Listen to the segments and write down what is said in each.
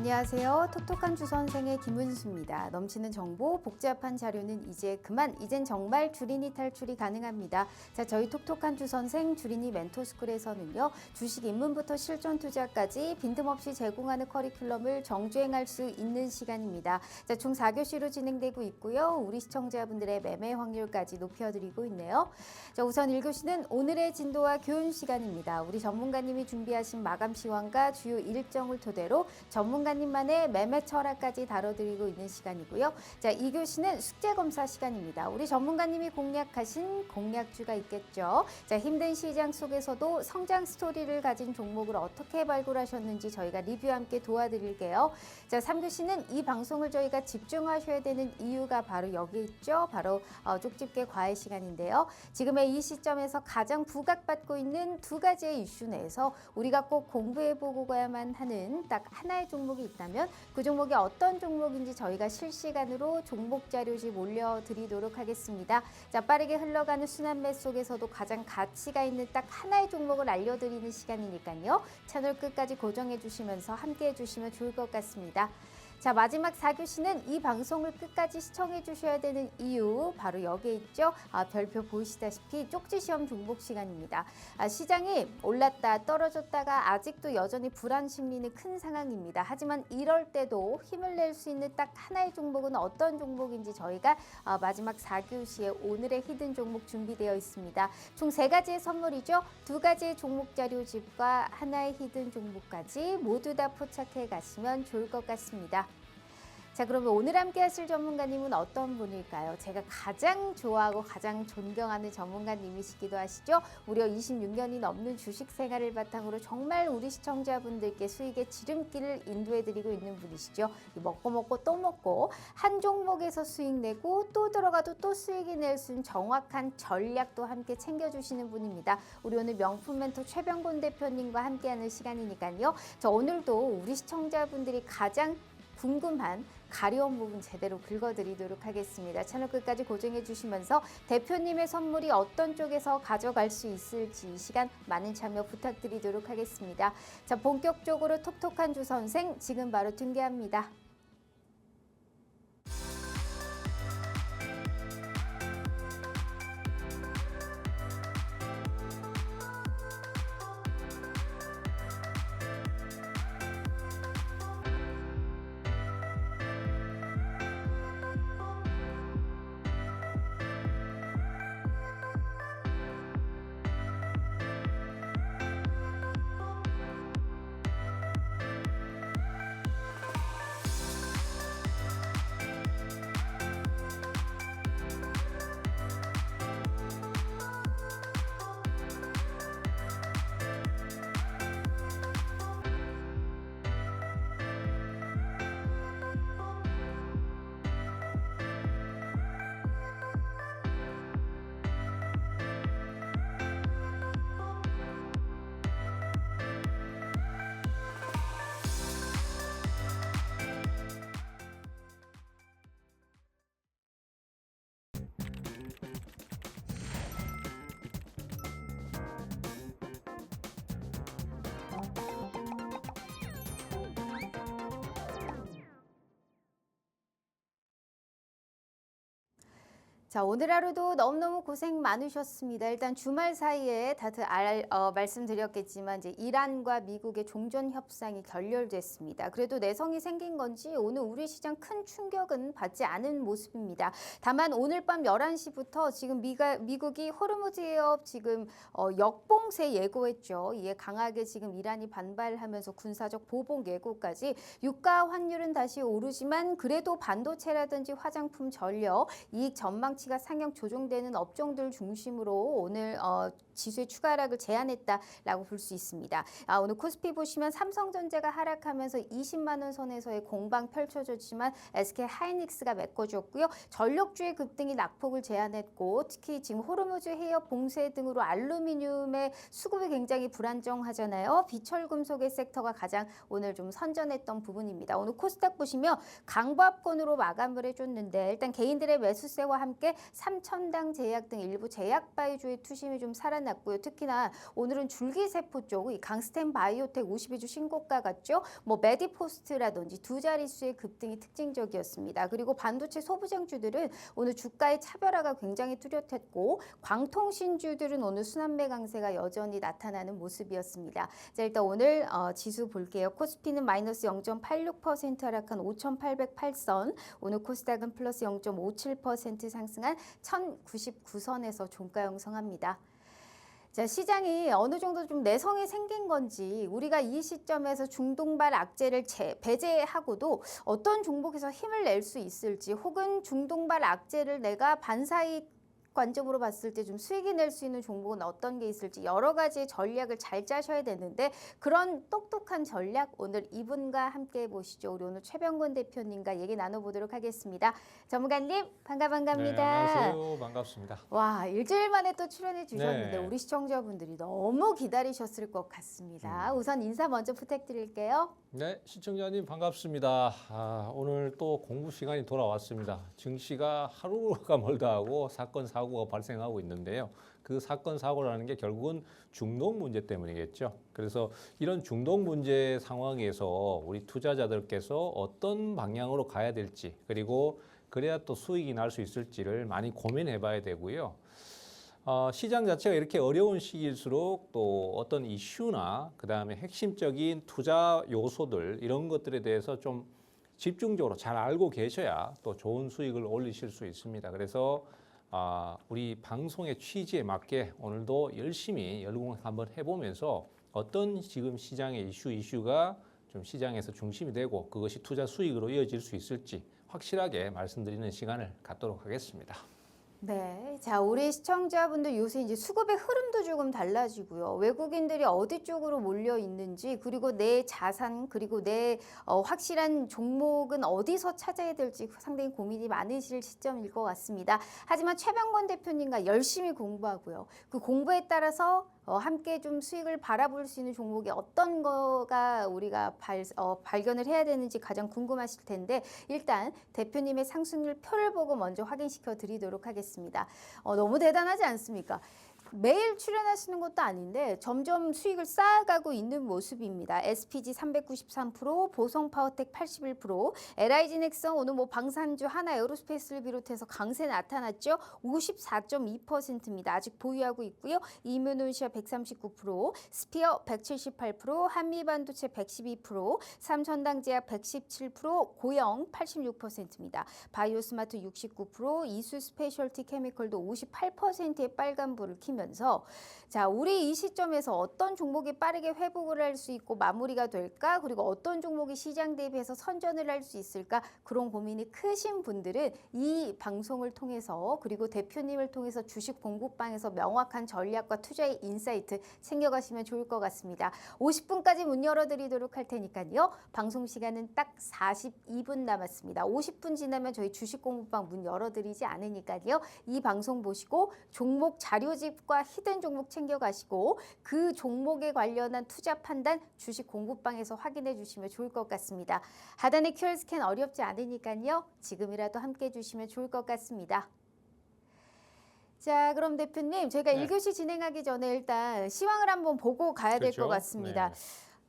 안녕하세요. 톡톡한 주선생의 김은수입니다. 넘치는 정보, 복잡한 자료는 이제 그만, 이젠 정말 주린이 탈출이 가능합니다. 자, 저희 톡톡한 주선생 주린이 멘토스쿨에서는요, 주식 입문부터 실전 투자까지 빈틈없이 제공하는 커리큘럼을 정주행할 수 있는 시간입니다. 자, 총 4교시로 진행되고 있고요. 우리 시청자분들의 매매 확률까지 높여드리고 있네요. 자, 우선 1교시는 오늘의 진도와 교훈 시간입니다. 우리 전문가님이 준비하신 마감 시황과 주요 일정을 토대로 전문가님만의 매매 철학까지 다뤄드리고 있는 시간이고요. 자, 2교시는 숙제검사 시간입니다. 우리 전문가님이 공략하신 공략주가 있겠죠. 자, 힘든 시장 속에서도 성장 스토리를 가진 종목을 어떻게 발굴하셨는지 저희가 리뷰와 함께 도와드릴게요. 자, 3교시는 이 방송을 저희가 집중하셔야 되는 이유가 바로 여기 있죠. 바로 쪽집게 과외 시간인데요. 지금의 이 시점에서 가장 부각받고 있는 두 가지의 이슈 내에서 우리가 꼭 공부해보고 가야만 하는 딱 하나의 종목이 있다면 그 종목이 어떤 종목인지 저희가 실시간으로 종목 자료집 올려드리도록 하겠습니다. 자, 빠르게 흘러가는 순환매 속에서도 가장 가치가 있는 딱 하나의 종목을 알려드리는 시간이니까요. 채널 끝까지 고정해 주시면서 함께 해주시면 좋을 것 같습니다. 자, 마지막 4교시는 이 방송을 끝까지 시청해 주셔야 되는 이유 바로 여기에 있죠. 별표 보이시다시피 쪽지시험 종목 시간입니다. 시장이 올랐다 떨어졌다가 아직도 여전히 불안 심리는 큰 상황입니다. 하지만 이럴 때도 힘을 낼 수 있는 딱 하나의 종목은 어떤 종목인지 저희가 마지막 4교시에 오늘의 히든 종목 준비되어 있습니다. 총 3가지의 선물이죠. 2가지의 종목 자료집과 하나의 히든 종목까지 모두 다 포착해 가시면 좋을 것 같습니다. 자, 그러면 오늘 함께 하실 전문가님은 어떤 분일까요? 제가 가장 좋아하고 가장 존경하는 전문가님이시기도 하시죠. 무려 26년이 넘는 주식 생활을 바탕으로 정말 우리 시청자분들께 수익의 지름길을 인도해드리고 있는 분이시죠. 먹고 또 먹고 한 종목에서 수익 내고 또 들어가도 또 수익이 낼 수 있는 정확한 전략도 함께 챙겨주시는 분입니다. 우리 오늘 명품 멘토 최병곤 대표님과 함께하는 시간이니까요. 자, 오늘도 우리 시청자분들이 가장 궁금한 가려운 부분 제대로 긁어드리도록 하겠습니다. 채널 끝까지 고정해 주시면서 대표님의 선물이 어떤 쪽에서 가져갈 수 있을지 이 시간 많은 참여 부탁드리도록 하겠습니다. 자, 본격적으로 톡톡한 주선생 지금 바로 등계합니다. 자, 오늘 하루도 너무너무 고생 많으셨습니다. 일단 주말 사이에 다들 말씀드렸겠지만 이제 이란과 미국의 종전 협상이 결렬됐습니다. 그래도 내성이 생긴 건지 오늘 우리 시장 큰 충격은 받지 않은 모습입니다. 다만 오늘 밤 11시부터 지금 미국이 호르무즈 해협 지금 역봉쇄 예고했죠. 이에 강하게 지금 이란이 반발하면서 군사적 보복 예고까지 유가 환율은 다시 오르지만 그래도 반도체라든지 화장품 전력 이익 전망 가 상향 조정되는 업종들 중심으로 오늘 지수의 추가 하락을 제한했다라고 볼 수 있습니다. 오늘 코스피 보시면 삼성전자가 하락하면서 20만 원 선에서의 공방 펼쳐졌지만 SK 하이닉스가 메꿔줬고요. 전력주의 급등이 낙폭을 제한했고 특히 지금 호르무즈 해협 봉쇄 등으로 알루미늄의 수급이 굉장히 불안정하잖아요. 비철금속의 섹터가 가장 오늘 좀 선전했던 부분입니다. 오늘 코스닥 보시면 강보합권으로 마감을 해줬는데 일단 개인들의 매수세와 함께 가운데 삼천당 제약 등 일부 제약 바이오주의 투심이 좀 살아났고요. 특히나 오늘은 줄기세포 쪽, 이 강스텐 바이오텍 52주 신고가 같죠. 뭐 메디포스트라든지 두 자릿수의 급등이 특징적이었습니다. 그리고 반도체 소부장주들은 오늘 주가의 차별화가 굉장히 뚜렷했고 광통신주들은 오늘 순환매 강세가 여전히 나타나는 모습이었습니다. 자, 일단 오늘 지수 볼게요. 코스피는 마이너스 0.86% 하락한 5,808선, 오늘 코스닥은 플러스 0.57% 상승한 1,099선에서 종가 형성합니다. 자, 시장이 어느 정도 좀 내성이 생긴 건지 우리가 이 시점에서 중동발 악재를 배제하고도 어떤 종목에서 힘을 낼 수 있을지, 혹은 중동발 악재를 내가 반사이익 관점으로 봤을 때 좀 수익이 낼 수 있는 종목은 어떤 게 있을지 여러 가지 전략을 잘 짜셔야 되는데, 그런 똑똑한 전략 오늘 이분과 함께 해보시죠. 우리 오늘 최병권 대표님과 얘기 나눠보도록 하겠습니다. 전문가님 반갑습니다. 네, 안녕하세요. 반갑습니다. 와, 일주일 만에 또 출연해 주셨는데 네. 우리 시청자분들이 너무 기다리셨을 것 같습니다. 우선 인사 먼저 부탁드릴게요. 네, 시청자님 반갑습니다. 오늘 또 공부 시간이 돌아왔습니다. 증시가 하루가 멀다 하고 사건 사고가 발생하고 있는데요. 그 사건 사고라는 게 결국은 중동 문제 때문이겠죠. 그래서 이런 중동 문제 상황에서 우리 투자자들께서 어떤 방향으로 가야 될지, 그리고 그래야 또 수익이 날 수 있을지를 많이 고민해 봐야 되고요. 시장 자체가 이렇게 어려운 시기일수록 또 어떤 이슈나 그다음에 핵심적인 투자 요소들, 이런 것들에 대해서 좀 집중적으로 잘 알고 계셔야 또 좋은 수익을 올리실 수 있습니다. 그래서 우리 방송의 취지에 맞게 오늘도 열심히 열공 한번 해보면서 어떤 지금 시장의 이슈가 좀 시장에서 중심이 되고 그것이 투자 수익으로 이어질 수 있을지 확실하게 말씀드리는 시간을 갖도록 하겠습니다. 네, 자, 우리 시청자분들 요새 이제 수급의 흐름도 조금 달라지고요. 외국인들이 어디 쪽으로 몰려 있는지, 그리고 내 자산, 그리고 내 확실한 종목은 어디서 찾아야 될지 상당히 고민이 많으실 시점일 것 같습니다. 하지만 최병권 대표님과 열심히 공부하고요. 그 공부에 따라서 함께 좀 수익을 바라볼 수 있는 종목이 어떤 거가 우리가 발견을 해야 되는지 가장 궁금하실 텐데, 일단 대표님의 상승률 표를 보고 먼저 확인시켜 드리도록 하겠습니다. 너무 대단하지 않습니까? 매일 출연하시는 것도 아닌데 점점 수익을 쌓아가고 있는 모습입니다. SPG 393%, 보성파워텍 81%, LIG 넥성 오늘 뭐 방산주 하나 에어로스페이스를 비롯해서 강세 나타났죠. 54.2%입니다. 아직 보유하고 있고요. 이뮤노시아 139%, 스피어 178%, 한미반도체 112%, 삼천당제약 117%, 고영 86%입니다. 바이오스마트 69%, 이수 스페셜티 케미컬도 58%의 빨간불을 키면서, 자, 우리 이 시점에서 어떤 종목이 빠르게 회복을 할 수 있고 마무리가 될까, 그리고 어떤 종목이 시장 대비해서 선전을 할 수 있을까, 그런 고민이 크신 분들은 이 방송을 통해서, 그리고 대표님을 통해서 주식 공부방에서 명확한 전략과 투자의 인사이트 챙겨가시면 좋을 것 같습니다. 50분까지 문 열어드리도록 할 테니까요. 방송 시간은 딱 42분 남았습니다. 50분 지나면 저희 주식 공부방 문 열어드리지 않으니까요. 이 방송 보시고 종목 자료집과 히든 종목 챙겨가시고 그 종목에 관련한 투자 판단 주식 공부방에서 확인해 주시면 좋을 것 같습니다. 하단의 QR 스캔 어렵지 않으니까요. 지금이라도 함께 해주시면 좋을 것 같습니다. 자, 그럼 대표님, 저희가 네. 1교시 진행하기 전에 일단 시황을 한번 보고 가야 될 것 그렇죠. 같습니다. 네.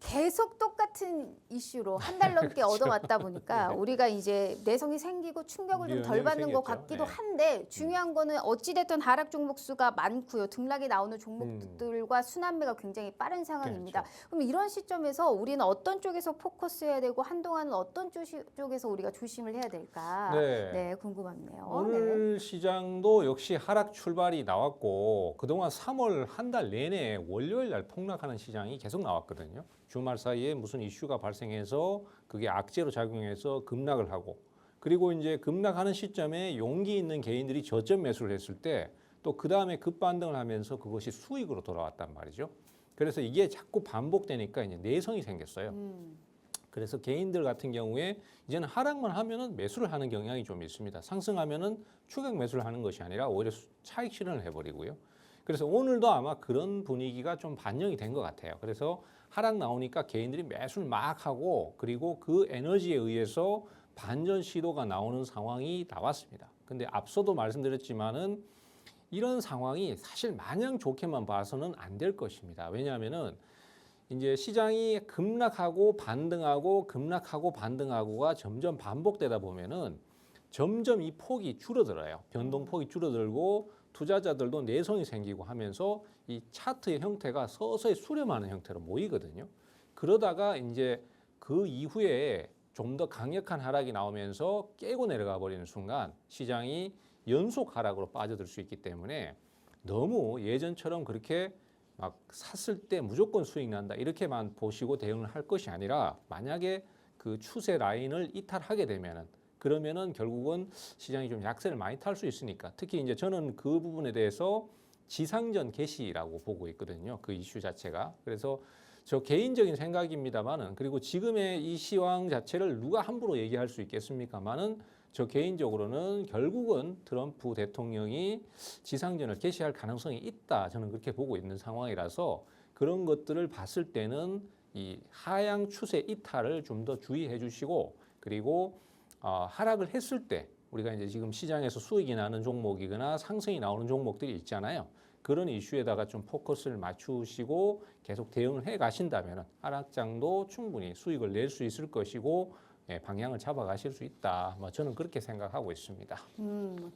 계속 똑같은 이슈로 한 달 넘게 얻어왔다 보니까 네. 우리가 이제 내성이 생기고 충격을 좀 덜 영향이 받는 것 생겼죠. 같기도 네. 한데, 중요한 거는 어찌됐든 하락 종목 수가 많고요. 등락이 나오는 종목들과 순환매가 굉장히 빠른 상황입니다. 그렇죠. 그럼 이런 시점에서 우리는 어떤 쪽에서 포커스해야 되고 한동안은 어떤 쪽에서 우리가 조심을 해야 될까? 네. 궁금하네요. 오늘 시장도 역시 하락 출발이 나왔고, 그동안 3월 한 달 내내 월요일 날 폭락하는 시장이 계속 나왔거든요. 주말 사이에 무슨 이슈가 발생해서 그게 악재로 작용해서 급락을 하고, 그리고 이제 급락하는 시점에 용기 있는 개인들이 저점 매수를 했을 때 또 그 다음에 급반등을 하면서 그것이 수익으로 돌아왔단 말이죠. 그래서 이게 자꾸 반복되니까 이제 내성이 생겼어요. 그래서 개인들 같은 경우에 이제는 하락만 하면은 매수를 하는 경향이 좀 있습니다. 상승하면은 추격 매수를 하는 것이 아니라 오히려 차익 실현을 해버리고요. 그래서 오늘도 아마 그런 분위기가 좀 반영이 된 것 같아요. 그래서 하락 나오니까 개인들이 매수를 막 하고, 그리고 그 에너지에 의해서 반전 시도가 나오는 상황이 나왔습니다. 근데 앞서도 말씀드렸지만은 이런 상황이 사실 마냥 좋게만 봐서는 안 될 것입니다. 왜냐하면은 이제 시장이 급락하고 반등하고 급락하고 반등하고가 점점 반복되다 보면은 점점 이 폭이 줄어들어요. 변동폭이 줄어들고 투자자들도 내성이 생기고 하면서 이 차트의 형태가 서서히 수렴하는 형태로 모이거든요. 그러다가 이제 그 이후에 좀 더 강력한 하락이 나오면서 깨고 내려가 버리는 순간 시장이 연속 하락으로 빠져들 수 있기 때문에 너무 예전처럼 그렇게 막 샀을 때 무조건 수익 난다 이렇게만 보시고 대응을 할 것이 아니라 만약에 그 추세 라인을 이탈하게 되면은 그러면은 결국은 시장이 좀 약세를 많이 탈 수 있으니까 특히 이제 저는 그 부분에 대해서 지상전 개시라고 보고 있거든요. 그 이슈 자체가. 그래서 저 개인적인 생각입니다만은 그리고 지금의 이 시황 자체를 누가 함부로 얘기할 수 있겠습니까만은 저 개인적으로는 결국은 트럼프 대통령이 지상전을 개시할 가능성이 있다. 저는 그렇게 보고 있는 상황이라서 그런 것들을 봤을 때는 이 하향 추세 이탈을 좀 더 주의해 주시고 그리고 하락을 했을 때 우리가 이제 지금 시장에서 수익이 나는 종목이거나 상승이 나오는 종목들이 있잖아요. 그런 이슈에다가 좀 포커스를 맞추시고 계속 대응을 해 가신다면 하락장도 충분히 수익을 낼 수 있을 것이고 방향을 잡아가실 수 있다. 뭐 저는 그렇게 생각하고 있습니다.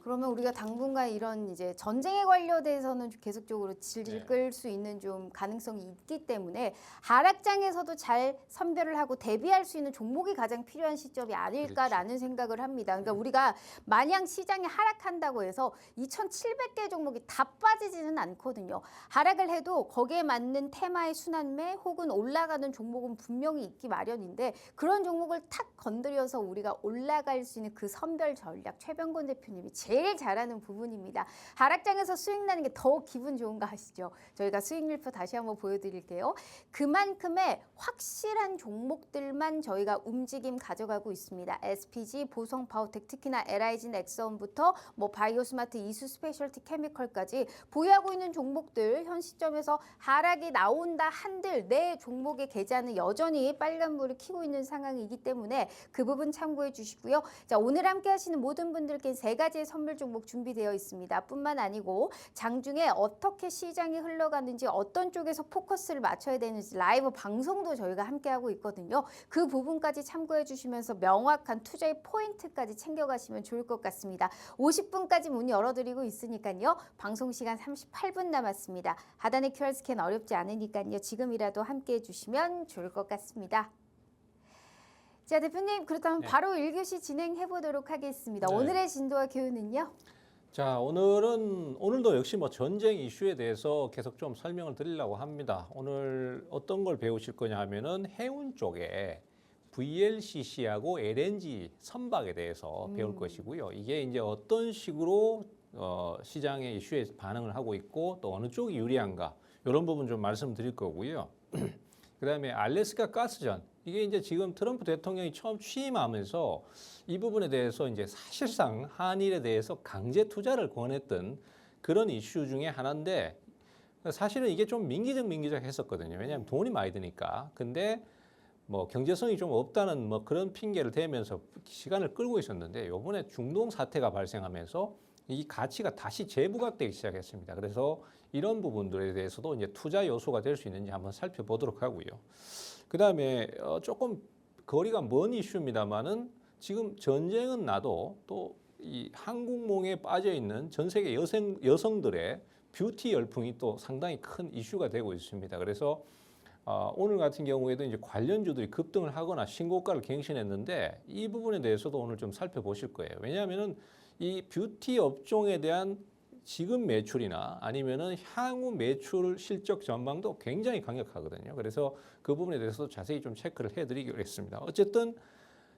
그러면 우리가 당분간 이런 이제 전쟁에 관련돼서는 계속적으로 질질 끌 수 있는 좀 가능성이 있기 때문에 하락장에서도 잘 선별을 하고 대비할 수 있는 종목이 가장 필요한 시점이 아닐까라는 생각을 합니다. 그러니까 우리가 마냥 시장이 하락한다고 해서 2,700개 종목이 다 빠지지는 않거든요. 하락을 해도 거기에 맞는 테마의 순환매 혹은 올라가는 종목은 분명히 있기 마련인데 그런 종목을 탁 건드려서 우리가 올라갈 수 있는 그 선별 전략 최병건 대표님이 제일 잘하는 부분입니다. 하락장에서 수익 나는 게 더 기분 좋은 거 아시죠? 저희가 수익률표 다시 한번 보여드릴게요. 그만큼의 확실한 종목들만 저희가 움직임 가져가고 있습니다. SPG, 보성바오텍, 특히나 LIG 넥선부터 뭐 바이오스마트, 이수 스페셜티 케미컬까지 보유하고 있는 종목들 현 시점에서 하락이 나온다 한들 내 종목의 계좌는 여전히 빨간불을 켜고 있는 상황이기 때문에 그 부분 참고해 주시고요. 자, 오늘 함께 하시는 모든 분들께 3가지의 선물 종목 준비되어 있습니다. 뿐만 아니고 장중에 어떻게 시장이 흘러가는지 어떤 쪽에서 포커스를 맞춰야 되는지 라이브 방송도 저희가 함께 하고 있거든요. 그 부분까지 참고해 주시면서 명확한 투자의 포인트까지 챙겨가시면 좋을 것 같습니다. 50분까지 문 열어드리고 있으니까요. 방송 시간 38분 남았습니다. 하단의 QR 스캔 어렵지 않으니까요. 지금이라도 함께 해주시면 좋을 것 같습니다. 자, 대표님 그렇다면 바로 1교시 진행해 보도록 하겠습니다. 오늘의 진도와 교훈은요? 자, 오늘도 역시 뭐 전쟁 이슈에 대해서 계속 좀 설명을 드리려고 합니다. 오늘 어떤 걸 배우실 거냐 하면은 해운 쪽에 VLCC하고 LNG 선박에 대해서 배울 것이고요. 이게 이제 어떤 식으로 시장의 이슈에 반응을 하고 있고 또 어느 쪽이 유리한가 이런 부분 좀 말씀드릴 거고요. 그다음에 알래스카 가스전 이게 이제 지금 트럼프 대통령이 처음 취임하면서 이 부분에 대해서 이제 사실상 한일에 대해서 강제 투자를 권했던 그런 이슈 중에 하나인데 사실은 이게 좀 민기적 했었거든요. 왜냐하면 돈이 많이 드니까. 근데 뭐 경제성이 좀 없다는 뭐 그런 핑계를 대면서 시간을 끌고 있었는데 이번에 중동 사태가 발생하면서 이 가치가 다시 재부각되기 시작했습니다. 그래서 이런 부분들에 대해서도 이제 투자 요소가 될 수 있는지 한번 살펴보도록 하고요. 그다음에 조금 거리가 먼 이슈입니다만은 지금 전쟁은 나도 또 이 한국몽에 빠져 있는 전 세계 여성들의 뷰티 열풍이 또 상당히 큰 이슈가 되고 있습니다. 그래서 오늘 같은 경우에도 이제 관련주들이 급등을 하거나 신고가를 갱신했는데 이 부분에 대해서도 오늘 좀 살펴보실 거예요. 왜냐하면은 이 뷰티 업종에 대한 지금 매출이나 아니면은 향후 매출 실적 전망도 굉장히 강력하거든요. 그래서 그 부분에 대해서 자세히 좀 체크를 해드리겠습니다. 어쨌든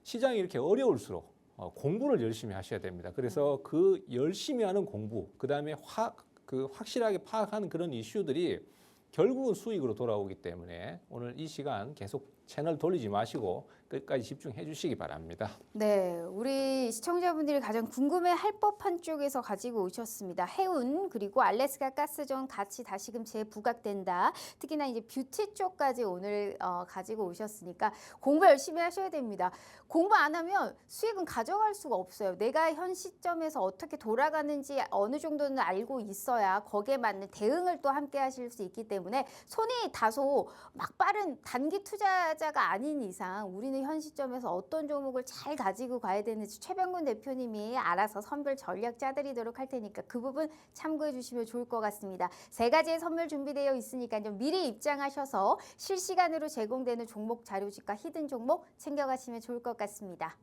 시장이 이렇게 어려울수록 공부를 열심히 하셔야 됩니다. 그래서 그 열심히 하는 공부, 그 다음에 확실하게 파악하는 그런 이슈들이 결국은 수익으로 돌아오기 때문에 오늘 이 시간 계속 채널 돌리지 마시고 끝까지 집중해 주시기 바랍니다. 네, 우리 시청자분들이 가장 궁금해할 법한 쪽에서 가지고 오셨습니다. 해운 그리고 알래스카 가스전 같이 다시금 재부각된다. 특히나 이제 뷰티 쪽까지 오늘 가지고 오셨으니까 공부 열심히 하셔야 됩니다. 공부 안 하면 수익은 가져갈 수가 없어요. 내가 현 시점에서 어떻게 돌아가는지 어느 정도는 알고 있어야 거기에 맞는 대응을 또 함께 하실 수 있기 때문에 손이 다소 막 빠른 단기 투자자가 아닌 이상 우리는 현 시점에서 어떤 종목을 잘 가지고 가야 되는지 최병근 대표님이 알아서 선별 전략 짜드리도록 할 테니까 그 부분 참고해 주시면 좋을 것 같습니다. 세 가지의 선물 준비되어 있으니까 좀 미리 입장하셔서 실시간으로 제공되는 종목 자료집과 히든 종목 챙겨가시면 좋을 것 같습니다.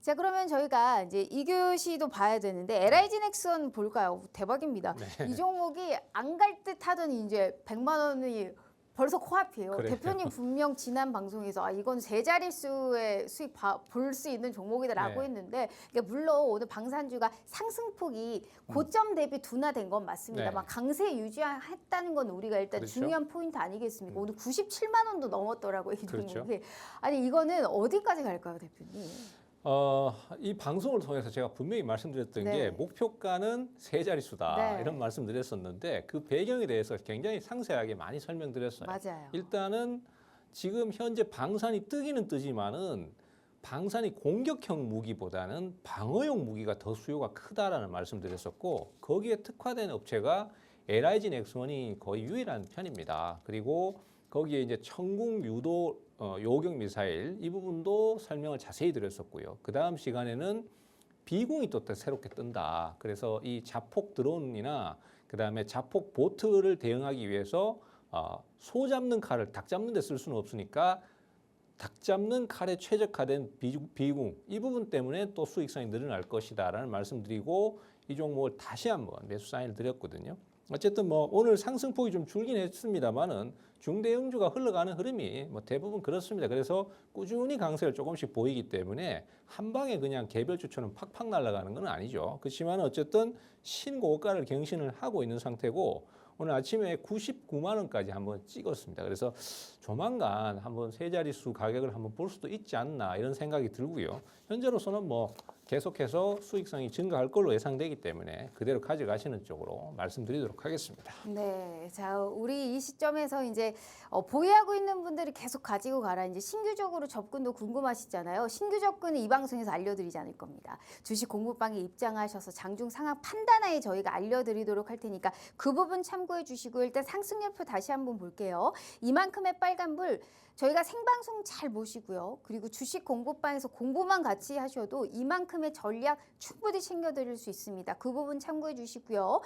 자, 그러면 저희가 이제 2교시도 봐야 되는데 LIG 넥슨 볼까요? 대박입니다. 네. 이 종목이 안 갈 듯 하더니 이제 100만 원이 벌써 코앞이에요. 그래요. 대표님 분명 지난 방송에서 이건 세 자릿수의 수익 볼 수 있는 종목이다라고 네. 했는데 이게 물론 오늘 방산주가 상승폭이 고점 대비 둔화된 건 맞습니다. 네. 막 강세 유지했다는 건 우리가 일단 그렇죠. 중요한 포인트 아니겠습니까? 오늘 97만 원도 넘었더라고요. 이 그렇죠. 종목이. 아니 이거는 어디까지 갈까요, 대표님? 이 방송을 통해서 제가 분명히 말씀드렸던 네. 게 목표가는 세 자릿수다 네. 이런 말씀드렸었는데 그 배경에 대해서 굉장히 상세하게 많이 설명드렸어요. 맞아요. 일단은 지금 현재 방산이 뜨기는 뜨지만은 방산이 공격형 무기보다는 방어용 무기가 더 수요가 크다라는 말씀드렸었고 거기에 특화된 업체가 LIG 넥슨이 거의 유일한 편입니다. 그리고 거기에 이제 천궁 유도 요격 미사일 이 부분도 설명을 자세히 드렸었고요. 그 다음 시간에는 비공이 또 새롭게 뜬다. 그래서 이 자폭 드론이나 그 다음에 자폭 보트를 대응하기 위해서 소 잡는 칼을 닭 잡는 데 쓸 수는 없으니까 닭 잡는 칼에 최적화된 비공 이 부분 때문에 또 수익성이 늘어날 것이다라는 말씀드리고 이 종목을 다시 한번 매수 사인을 드렸거든요. 어쨌든 뭐 오늘 상승폭이 좀 줄긴 했습니다만은 중대형주가 흘러가는 흐름이 뭐 대부분 그렇습니다. 그래서 꾸준히 강세를 조금씩 보이기 때문에 한 방에 그냥 개별주처럼 팍팍 날아가는 건 아니죠. 그렇지만 어쨌든 신고가를 경신을 하고 있는 상태고 오늘 아침에 99만 원까지 한번 찍었습니다. 그래서 조만간 한번 세 자릿수 가격을 한번 볼 수도 있지 않나 이런 생각이 들고요. 현재로서는 뭐 계속해서 수익성이 증가할 걸로 예상되기 때문에 그대로 가져가시는 쪽으로 말씀드리도록 하겠습니다. 네, 자 우리 이 시점에서 이제 보유하고 있는 분들이 계속 가지고 가라. 이제 신규적으로 접근도 궁금하시잖아요. 신규 접근은 이 방송에서 알려드리지 않을 겁니다. 주식 공부방에 입장하셔서 장중 상황 판단하에 저희가 알려드리도록 할 테니까 그 부분 참고해 주시고 일단 상승열표 다시 한번 볼게요. 이만큼의 빨간불 저희가 생방송 잘 보시고요. 그리고 주식 공부방에서 공부만 같이 하셔도 이만큼의 전략 충분히 챙겨드릴 수 있습니다. 그 부분 참고해 주시고요.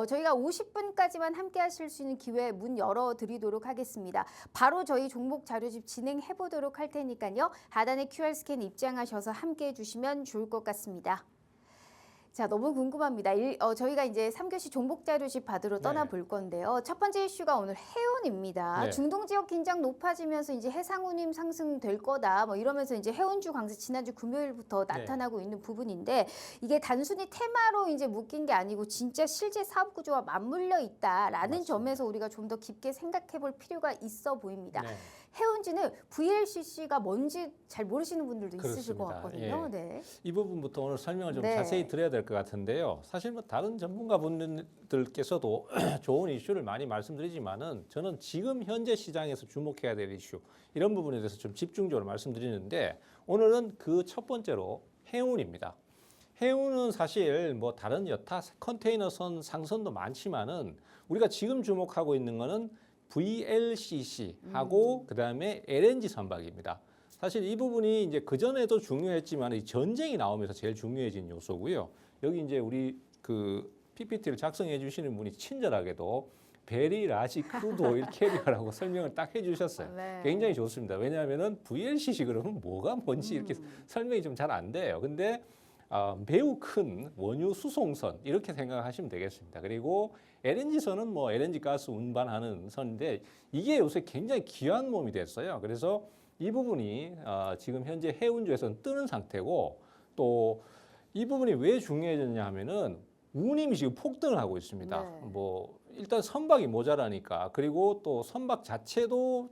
저희가 50분까지만 함께 하실 수 있는 기회 문 열어드리도록 하겠습니다. 바로 저희 종목 자료집 진행해 보도록 할 테니까요. 하단에 QR 스캔 입장하셔서 함께 해주시면 좋을 것 같습니다. 자, 너무 궁금합니다. 저희가 이제 3교시 종목 자료집 받으러 떠나볼 건데요. 첫 번째 이슈가 오늘 해운입니다. 네. 중동 지역 긴장 높아지면서 이제 해상운임 상승될 거다. 뭐 이러면서 이제 해운주 강세 지난주 금요일부터 나타나고 있는 부분인데 이게 단순히 테마로 이제 묶인 게 아니고 진짜 실제 사업 구조와 맞물려 있다라는 맞습니다. 점에서 우리가 좀 더 깊게 생각해 볼 필요가 있어 보입니다. 네. 해운지는 VLCC가 뭔지 잘 모르시는 분들도 있으실 것 그렇습니다. 같거든요. 예. 네. 이 부분부터 오늘 설명을 좀 네. 자세히 드려야 될 것 같은데요. 사실 뭐 다른 전문가분들께서도 좋은 이슈를 많이 말씀드리지만은 저는 지금 현재 시장에서 주목해야 될 이슈 이런 부분에 대해서 좀 집중적으로 말씀드리는데 오늘은 그 첫 번째로 해운입니다. 해운은 사실 뭐 다른 여타 컨테이너선 상선도 많지만은 우리가 지금 주목하고 있는 거는 VLCC하고 그다음에 LNG 선박입니다. 사실 이 부분이 이제 그전에도 중요했지만 이 전쟁이 나오면서 제일 중요해진 요소고요. 여기 이제 우리 그 PPT를 작성해 주시는 분이 친절하게도 베리 라지 크루드 오일 캐리어라고 설명을 딱 해주셨어요. 네. 굉장히 좋습니다. 왜냐하면은 VLCC 그러면 뭐가 뭔지 이렇게 설명이 좀 잘 안 돼요. 근데 매우 큰 원유 수송선 이렇게 생각하시면 되겠습니다. 그리고 LNG선은 뭐 LNG 가스 운반하는 선인데 이게 요새 굉장히 귀한 몸이 됐어요. 그래서 이 부분이 지금 현재 해운주에서는 뜨는 상태고 또 이 부분이 왜 중요해졌냐 하면은 운임이 지금 폭등을 하고 있습니다. 네. 뭐 일단 선박이 모자라니까 그리고 또 선박 자체도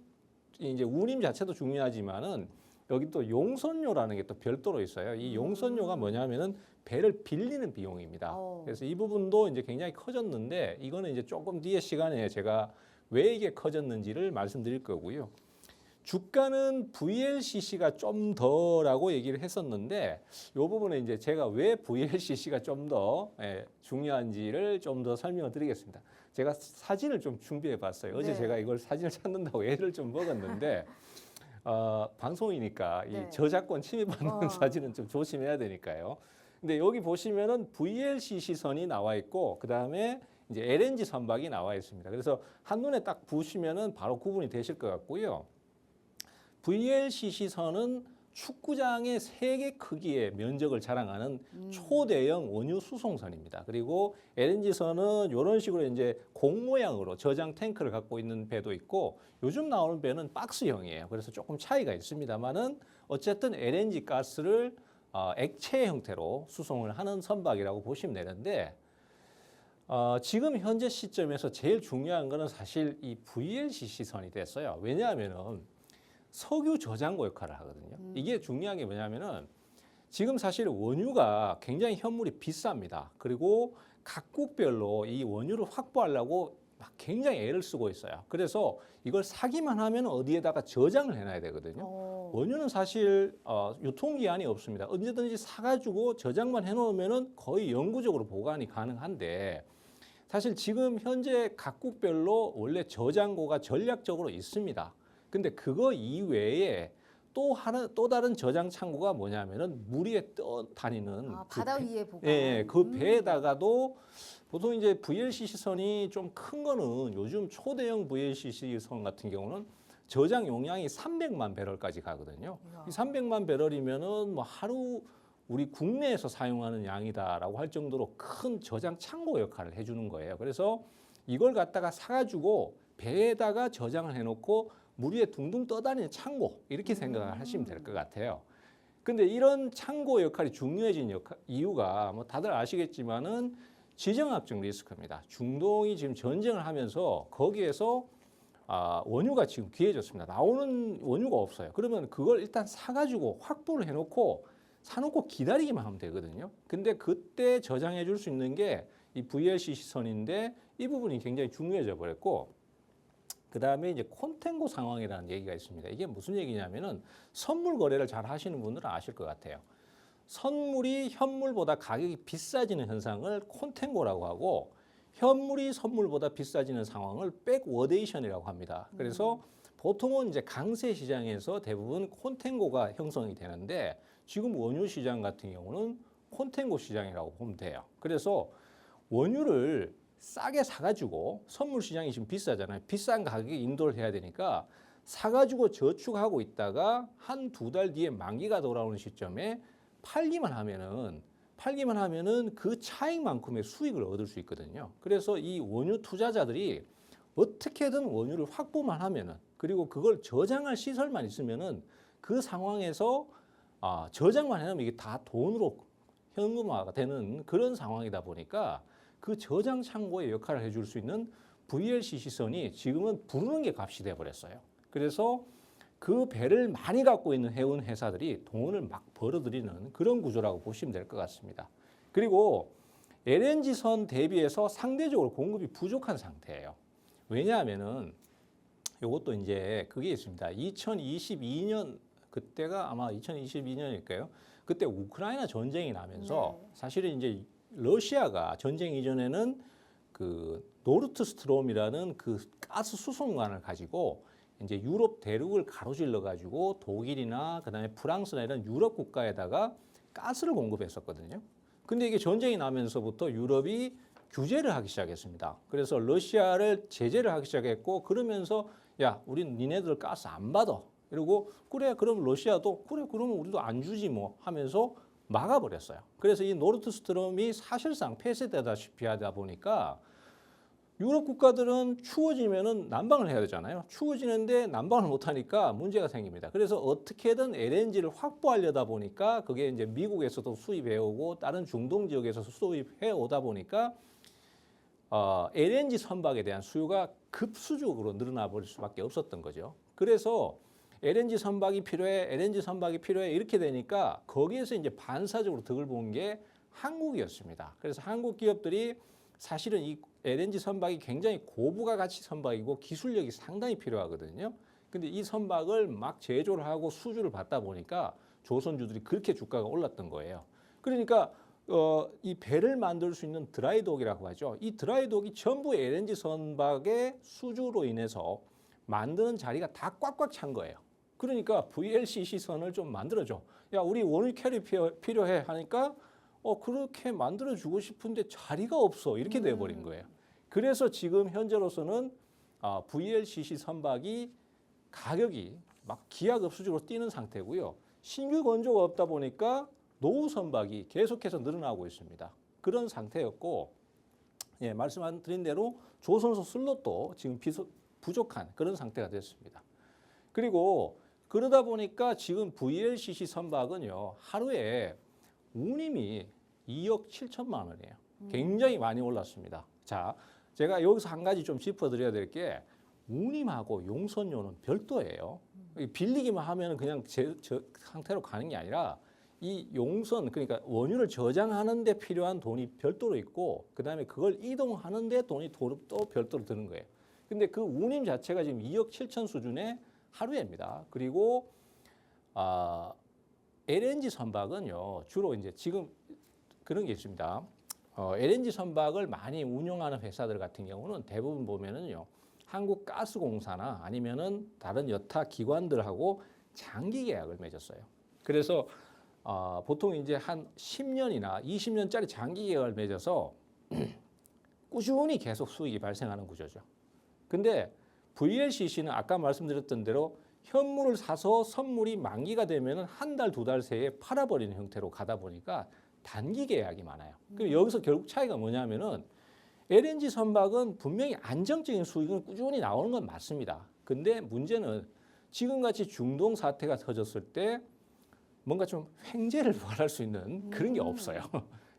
이제 운임 자체도 중요하지만은 여기 또 용선료라는 게 또 별도로 있어요. 이 용선료가 뭐냐면은 배를 빌리는 비용입니다. 그래서 이 부분도 이제 굉장히 커졌는데 이거는 이제 조금 뒤에 시간에 제가 왜 이게 커졌는지를 말씀드릴 거고요. 주가는 VLCC가 좀 더라고 얘기를 했었는데 이 부분에 이제 제가 왜 VLCC가 좀 더 중요한지를 좀 더 설명을 드리겠습니다. 제가 사진을 좀 준비해 봤어요. 어제 네. 제가 이걸 사진을 찾는다고 애를 좀 먹었는데 방송이니까 네. 이 저작권 침해받는 사진은 좀 조심해야 되니까요. 근데 여기 보시면은 VLCC 선이 나와 있고 그 다음에 이제 LNG 선박이 나와 있습니다. 그래서 한눈에 딱 보시면은 바로 구분이 되실 것 같고요. VLCC 선은 축구장의 3개 크기의 면적을 자랑하는 초대형 원유 수송선입니다. 그리고 LNG 선은 이런 식으로 이제 공 모양으로 저장 탱크를 갖고 있는 배도 있고 요즘 나오는 배는 박스형이에요. 그래서 조금 차이가 있습니다만은 어쨌든 LNG 가스를 액체 형태로 수송을 하는 선박이라고 보시면 되는데 지금 현재 시점에서 제일 중요한 거는 사실 이 VLCC 선이 됐어요. 왜냐하면은 석유 저장고 역할을 하거든요. 이게 중요한 게 뭐냐면은 지금 사실 원유가 굉장히 현물이 비쌉니다. 그리고 각국별로 이 원유를 확보하려고 막 굉장히 애를 쓰고 있어요. 그래서 이걸 사기만 하면 어디에다가 저장을 해놔야 되거든요. 원유는 사실 유통기한이 없습니다. 언제든지 사가지고 저장만 해놓으면은 거의 영구적으로 보관이 가능한데 사실 지금 현재 각국별로 원래 저장고가 전략적으로 있습니다. 근데 그거 이외에 또 다른 저장 창고가 뭐냐면은 물 위에 떠다니는 바다 위에 보관. 예, 그 배에다가도 보통 이제 VLCC 선이 좀 큰 거는 요즘 초대형 VLCC 선 같은 경우는 저장 용량이 300만 배럴까지 가거든요. 이 300만 배럴이면은 뭐 하루 우리 국내에서 사용하는 양이다라고 할 정도로 큰 저장 창고 역할을 해주는 거예요. 그래서 이걸 갖다가 사가지고 배에다가 저장을 해놓고 물 위에 둥둥 떠다니는 창고 이렇게 생각을 하시면 될 것 같아요. 근데 이런 창고 역할이 중요해진 이유가 뭐 다들 아시겠지만은 지정학적 리스크입니다. 중동이 지금 전쟁을 하면서 거기에서 원유가 지금 귀해졌습니다. 나오는 원유가 없어요. 그러면 그걸 일단 사가지고 확보를 해놓고 사놓고 기다리기만 하면 되거든요. 근데 그때 저장해 줄 수 있는 게 이 VLCC 선인데 이 부분이 굉장히 중요해져 버렸고 그 다음에 이제 콘텐고 상황이라는 얘기가 있습니다. 이게 무슨 얘기냐면은 선물 거래를 잘 하시는 분들은 아실 것 같아요. 선물이 현물보다 가격이 비싸지는 현상을 콘텐고라고 하고 현물이 선물보다 비싸지는 상황을 백워데이션이라고 합니다. 그래서 보통은 이제 강세 시장에서 대부분 콘텐고가 형성이 되는데 지금 원유 시장 같은 경우는 콘텐고 시장이라고 보면 돼요. 그래서 원유를 싸게 사가지고 선물 시장이 지금 비싸잖아요. 비싼 가격에 인도를 해야 되니까 사가지고 저축하고 있다가 한 두 달 뒤에 만기가 돌아오는 시점에 팔기만 하면은 그 차익만큼의 수익을 얻을 수 있거든요. 그래서 이 원유 투자자들이 어떻게든 원유를 확보만 하면은 그리고 그걸 저장할 시설만 있으면은 그 상황에서 저장만 해놓으면 이게 다 돈으로 현금화가 되는 그런 상황이다 보니까 그 저장 창고의 역할을 해줄 수 있는 VLCC 선이 지금은 부르는 게 값이 돼버렸어요. 그래서 그 배를 많이 갖고 있는 해운 회사들이 돈을 막 벌어들이는 그런 구조라고 보시면 될 것 같습니다. 그리고 LNG 선 대비해서 상대적으로 공급이 부족한 상태예요. 왜냐하면은 이것도 이제 그게 있습니다. 2022년 그때가 아마 2022년일까요? 그때 우크라이나 전쟁이 나면서 사실은 이제 러시아가 전쟁 이전에는 그 노르트 스트롬이라는 그 가스 수송관을 가지고 이제 유럽 대륙을 가로질러 가지고 독일이나 그다음에 프랑스나 이런 유럽 국가에다가 가스를 공급했었거든요. 근데 이게 전쟁이 나면서부터 유럽이 규제를 하기 시작했습니다. 그래서 러시아를 제재를 하기 시작했고 그러면서 야, 우린 니네들 가스 안 받아. 이러고 그래 그럼 러시아도 그래 그러면 우리도 안 주지 뭐 하면서 막아버렸어요. 그래서 이 노르트 스트롬이 사실상 폐쇄되다시피 하다 보니까 유럽 국가들은 추워지면은 난방을 해야 되잖아요. 추워지는데 난방을 못하니까 문제가 생깁니다. 그래서 어떻게든 LNG를 확보하려다 보니까 그게 이제 미국에서도 수입해 오고 다른 중동 지역에서 수입해 오다 보니까 LNG 선박에 대한 수요가 급수적으로 늘어나 버릴 수밖에 없었던 거죠. 그래서 LNG 선박이 필요해, LNG 선박이 필요해 이렇게 되니까 거기에서 이제 반사적으로 덕을 본 게 한국이었습니다. 그래서 한국 기업들이 사실은 이 LNG 선박이 굉장히 고부가 가치 선박이고 기술력이 상당히 필요하거든요. 근데 이 선박을 막 제조를 하고 수주를 받다 보니까 조선주들이 그렇게 주가가 올랐던 거예요. 그러니까 이 배를 만들 수 있는 드라이독이라고 하죠. 이 드라이독이 전부 LNG 선박의 수주로 인해서 만드는 자리가 다 꽉꽉 찬 거예요. 그러니까 VLCC 선을 좀 만들어줘. 야, 우리 원유 캐리 필요해 하니까 그렇게 만들어주고 싶은데 자리가 없어. 이렇게 돼버린 거예요. 그래서 지금 현재로서는 VLCC 선박이 가격이 막 기하급수적으로 뛰는 상태고요. 신규 건조가 없다 보니까 노후 선박이 계속해서 늘어나고 있습니다. 그런 상태였고, 예, 말씀드린 대로 조선소 슬롯도 지금 부족한 그런 상태가 됐습니다. 그리고 그러다 보니까 지금 VLCC 선박은요, 하루에 운임이 2억 7천만 원이에요. 굉장히 많이 올랐습니다. 자, 제가 여기서 한 가지 좀 짚어드려야 될 게 운임하고 용선료는 별도예요. 빌리기만 하면 그냥 저 상태로 가는 게 아니라 이 용선, 그러니까 원유를 저장하는 데 필요한 돈이 별도로 있고 그다음에 그걸 이동하는 데 돈이 또 별도로 드는 거예요. 근데 그 운임 자체가 지금 2억 7천 수준의 하루에입니다. 그리고 LNG 선박은요, 주로 이제 지금 그런 게 있습니다. LNG 선박을 많이 운용하는 회사들 같은 경우는 대부분 보면은요, 한국가스공사나 아니면은 다른 여타 기관들하고 장기 계약을 맺었어요. 그래서 보통 이제 한 10년이나 20년짜리 장기 계약을 맺어서 꾸준히 계속 수익이 발생하는 구조죠. 근데 VLCC는 아까 말씀드렸던 대로 현물을 사서 선물이 만기가 되면은 한 달, 두 달 새에 팔아버리는 형태로 가다 보니까 단기 계약이 많아요. 그럼 여기서 결국 차이가 뭐냐면은 LNG 선박은 분명히 안정적인 수익은 꾸준히 나오는 건 맞습니다. 근데 문제는 지금같이 중동 사태가 터졌을 때 뭔가 좀 횡재를 부활할 수 있는 그런 게 없어요.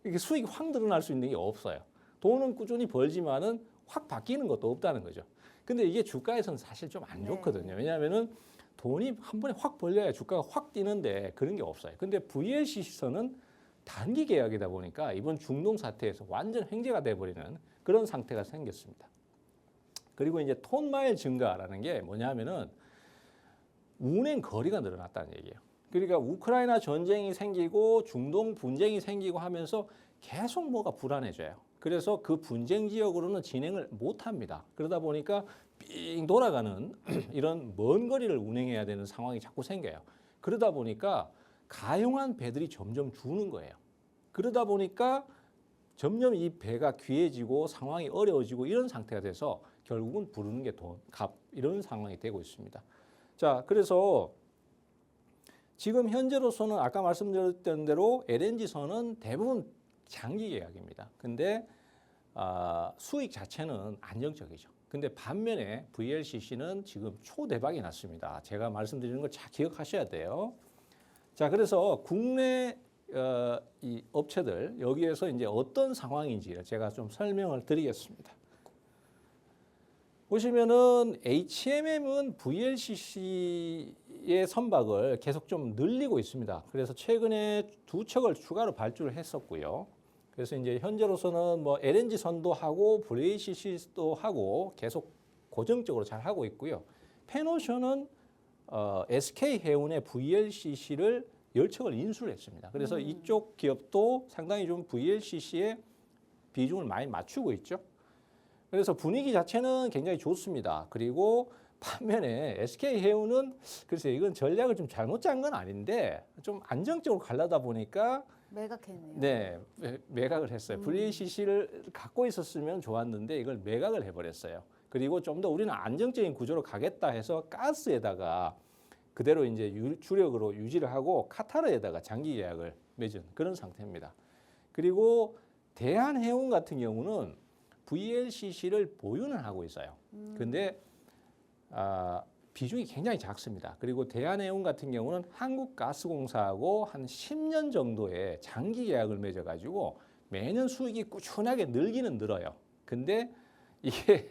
이게 수익이 확 늘어날 수 있는 게 없어요. 돈은 꾸준히 벌지만은 확 바뀌는 것도 없다는 거죠. 근데 이게 주가에서는 사실 좀 안 좋거든요. 왜냐하면은 돈이 한 번에 확 벌려야 주가가 확 뛰는데 그런 게 없어요. 근데 VLCC선은 단기 계약이다 보니까 이번 중동 사태에서 완전 횡재가 돼버리는 그런 상태가 생겼습니다. 그리고 이제 톤마일 증가라는 게 뭐냐면은 운행 거리가 늘어났다는 얘기예요. 그러니까 우크라이나 전쟁이 생기고 중동 분쟁이 생기고 하면서 계속 뭐가 불안해져요. 그래서 그 분쟁 지역으로는 진행을 못 합니다. 그러다 보니까 삥 돌아가는 이런 먼 거리를 운행해야 되는 상황이 자꾸 생겨요. 그러다 보니까 가용한 배들이 점점 주는 거예요. 그러다 보니까 점점 이 배가 귀해지고 상황이 어려워지고 이런 상태가 돼서 결국은 부르는 게 돈, 값 이런 상황이 되고 있습니다. 자, 그래서 지금 현재로서는 아까 말씀드렸던 대로 LNG선은 대부분 장기 계약입니다. 근데 수익 자체는 안정적이죠. 근데 반면에 VLCC는 지금 초대박이 났습니다. 제가 말씀드리는 걸 잘 기억하셔야 돼요. 자, 그래서 국내 이 업체들 여기에서 이제 어떤 상황인지 제가 좀 설명을 드리겠습니다. 보시면은 HMM은 VLCC의 선박을 계속 좀 늘리고 있습니다. 그래서 최근에 2척을 추가로 발주를 했었고요. 그래서 이제 현재로서는 뭐 LNG 선도 하고 VLCC도 하고 계속 고정적으로 잘 하고 있고요. 페노션은 SK 해운의 VLCC를 10척을 인수를 했습니다. 그래서 이쪽 기업도 상당히 좀 VLCC의 비중을 많이 맞추고 있죠. 그래서 분위기 자체는 굉장히 좋습니다. 그리고 반면에 SK 해운은 글쎄 이건 전략을 좀 잘못 짠 건 아닌데 좀 안정적으로 가려다 보니까 매각했네요. 네, 매각을 했어요. VLCC를 갖고 있었으면 좋았는데 이걸 매각을 해버렸어요. 그리고 좀 더 우리는 안정적인 구조로 가겠다 해서 가스에다가 그대로 이제 주력으로 유지를 하고 카타르에다가 장기 계약을 맺은 그런 상태입니다. 그리고 대한해운 같은 경우는 VLCC를 보유는 하고 있어요. 근데 비중이 굉장히 작습니다. 그리고 대한해운 같은 경우는 한국가스공사하고 한 10년 정도의 장기 계약을 맺어가지고 매년 수익이 꾸준하게 늘기는 늘어요. 근데 이게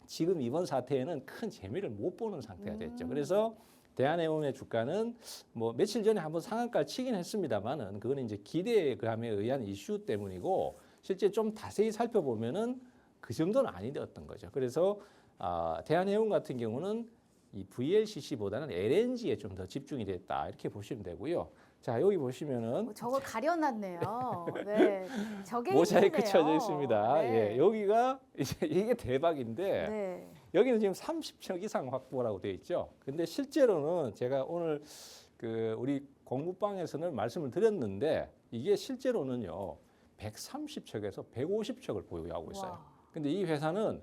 지금 이번 사태에는 큰 재미를 못 보는 상태가 됐죠. 그래서 대한해운의 주가는 뭐 며칠 전에 한번 상한가를 치긴 했습니다만은 그거는 이제 기대감에 의한 이슈 때문이고 실제 좀 자세히 살펴보면은 그 정도는 아니었던 거죠. 그래서 대한해운 같은 경우는 이 VLCC보다는 LNG에 좀 더 집중이 됐다 이렇게 보시면 되고요. 자 여기 보시면은 저걸 가려놨네요. 네, 저게 모자이크 힘드네요. 쳐져 있습니다. 네. 예, 여기가 이제 이게 대박인데 네. 여기는 지금 30척 이상 확보라고 되어 있죠. 근데 실제로는 제가 오늘 그 우리 공부방에서는 말씀을 드렸는데 이게 실제로는요 130척에서 150척을 보유하고 있어요. 와. 근데 이 회사는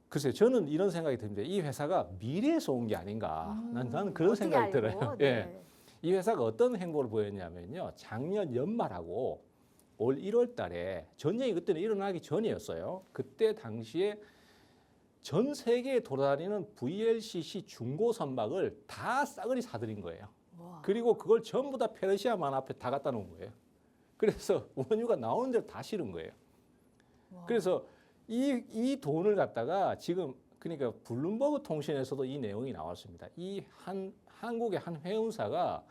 글쎄요, 저는 이런 생각이 듭니다. 이 회사가 미래에서 온 게 아닌가. 나는 그런 어떻게 생각이 알고? 들어요. 네. 예. 이 회사가 어떤 행보를 보였냐면요. 작년 연말하고 올 1월 달에 전쟁이 그때는 일어나기 전이었어요. 그때 당시에 전 세계에 돌아다니는 VLCC 중고 선박을 다 싸그리 사들인 거예요. 와. 그리고 그걸 전부 다 페르시아만 앞에 다 갖다 놓은 거예요. 그래서 원유가 나오는 대로 다 실은 거예요. 와. 그래서 이 돈을 갖다가 지금 그러니까 블룸버그 통신에서도 이 내용이 나왔습니다. 한국의 한 회운사가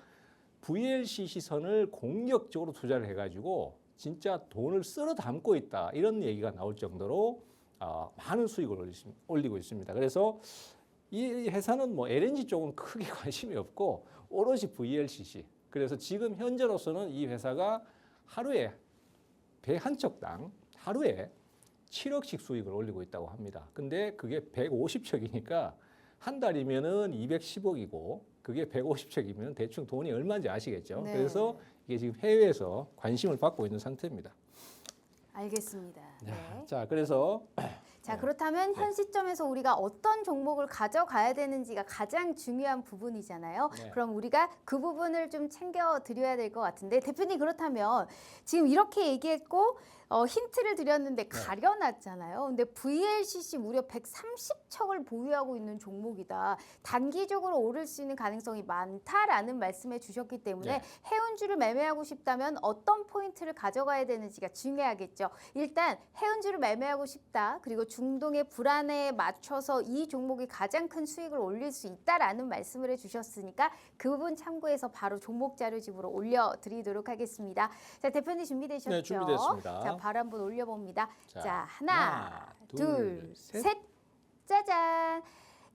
VLCC 선을 공격적으로 투자를 해가지고 진짜 돈을 쓸어 담고 있다 이런 얘기가 나올 정도로 많은 수익을 올리고 있습니다. 그래서 이 회사는 뭐 LNG 쪽은 크게 관심이 없고 오로지 VLCC. 그래서 지금 현재로서는 이 회사가 하루에 배 한 척당 하루에 7억씩 수익을 올리고 있다고 합니다. 근데 그게 150척이니까 한 달이면은 210억이고 그게 150척이면 대충 돈이 얼마인지 아시겠죠? 네. 그래서 이게 지금 해외에서 관심을 받고 있는 상태입니다. 알겠습니다. 네. 자, 그래서 자, 네. 그렇다면 현 시점에서 우리가 어떤 종목을 가져가야 되는지가 가장 중요한 부분이잖아요. 네. 그럼 우리가 그 부분을 좀 챙겨 드려야 될 것 같은데 대표님 그렇다면 지금 이렇게 얘기했고 힌트를 드렸는데 가려놨잖아요. 근데 VLCC 무려 130척을 보유하고 있는 종목이다. 단기적으로 오를 수 있는 가능성이 많다라는 말씀해 주셨기 때문에 네. 해운주를 매매하고 싶다면 어떤 포인트를 가져가야 되는지가 중요하겠죠. 일단 해운주를 매매하고 싶다. 그리고 중동의 불안에 맞춰서 이 종목이 가장 큰 수익을 올릴 수 있다라는 말씀을 해주셨으니까 그 부분 참고해서 바로 종목 자료집으로 올려드리도록 하겠습니다. 자, 대표님 준비되셨죠? 네, 준비됐습니다. 자, 바로 한번 올려봅니다. 자, 자, 하나, 둘, 셋. 셋. 짜잔.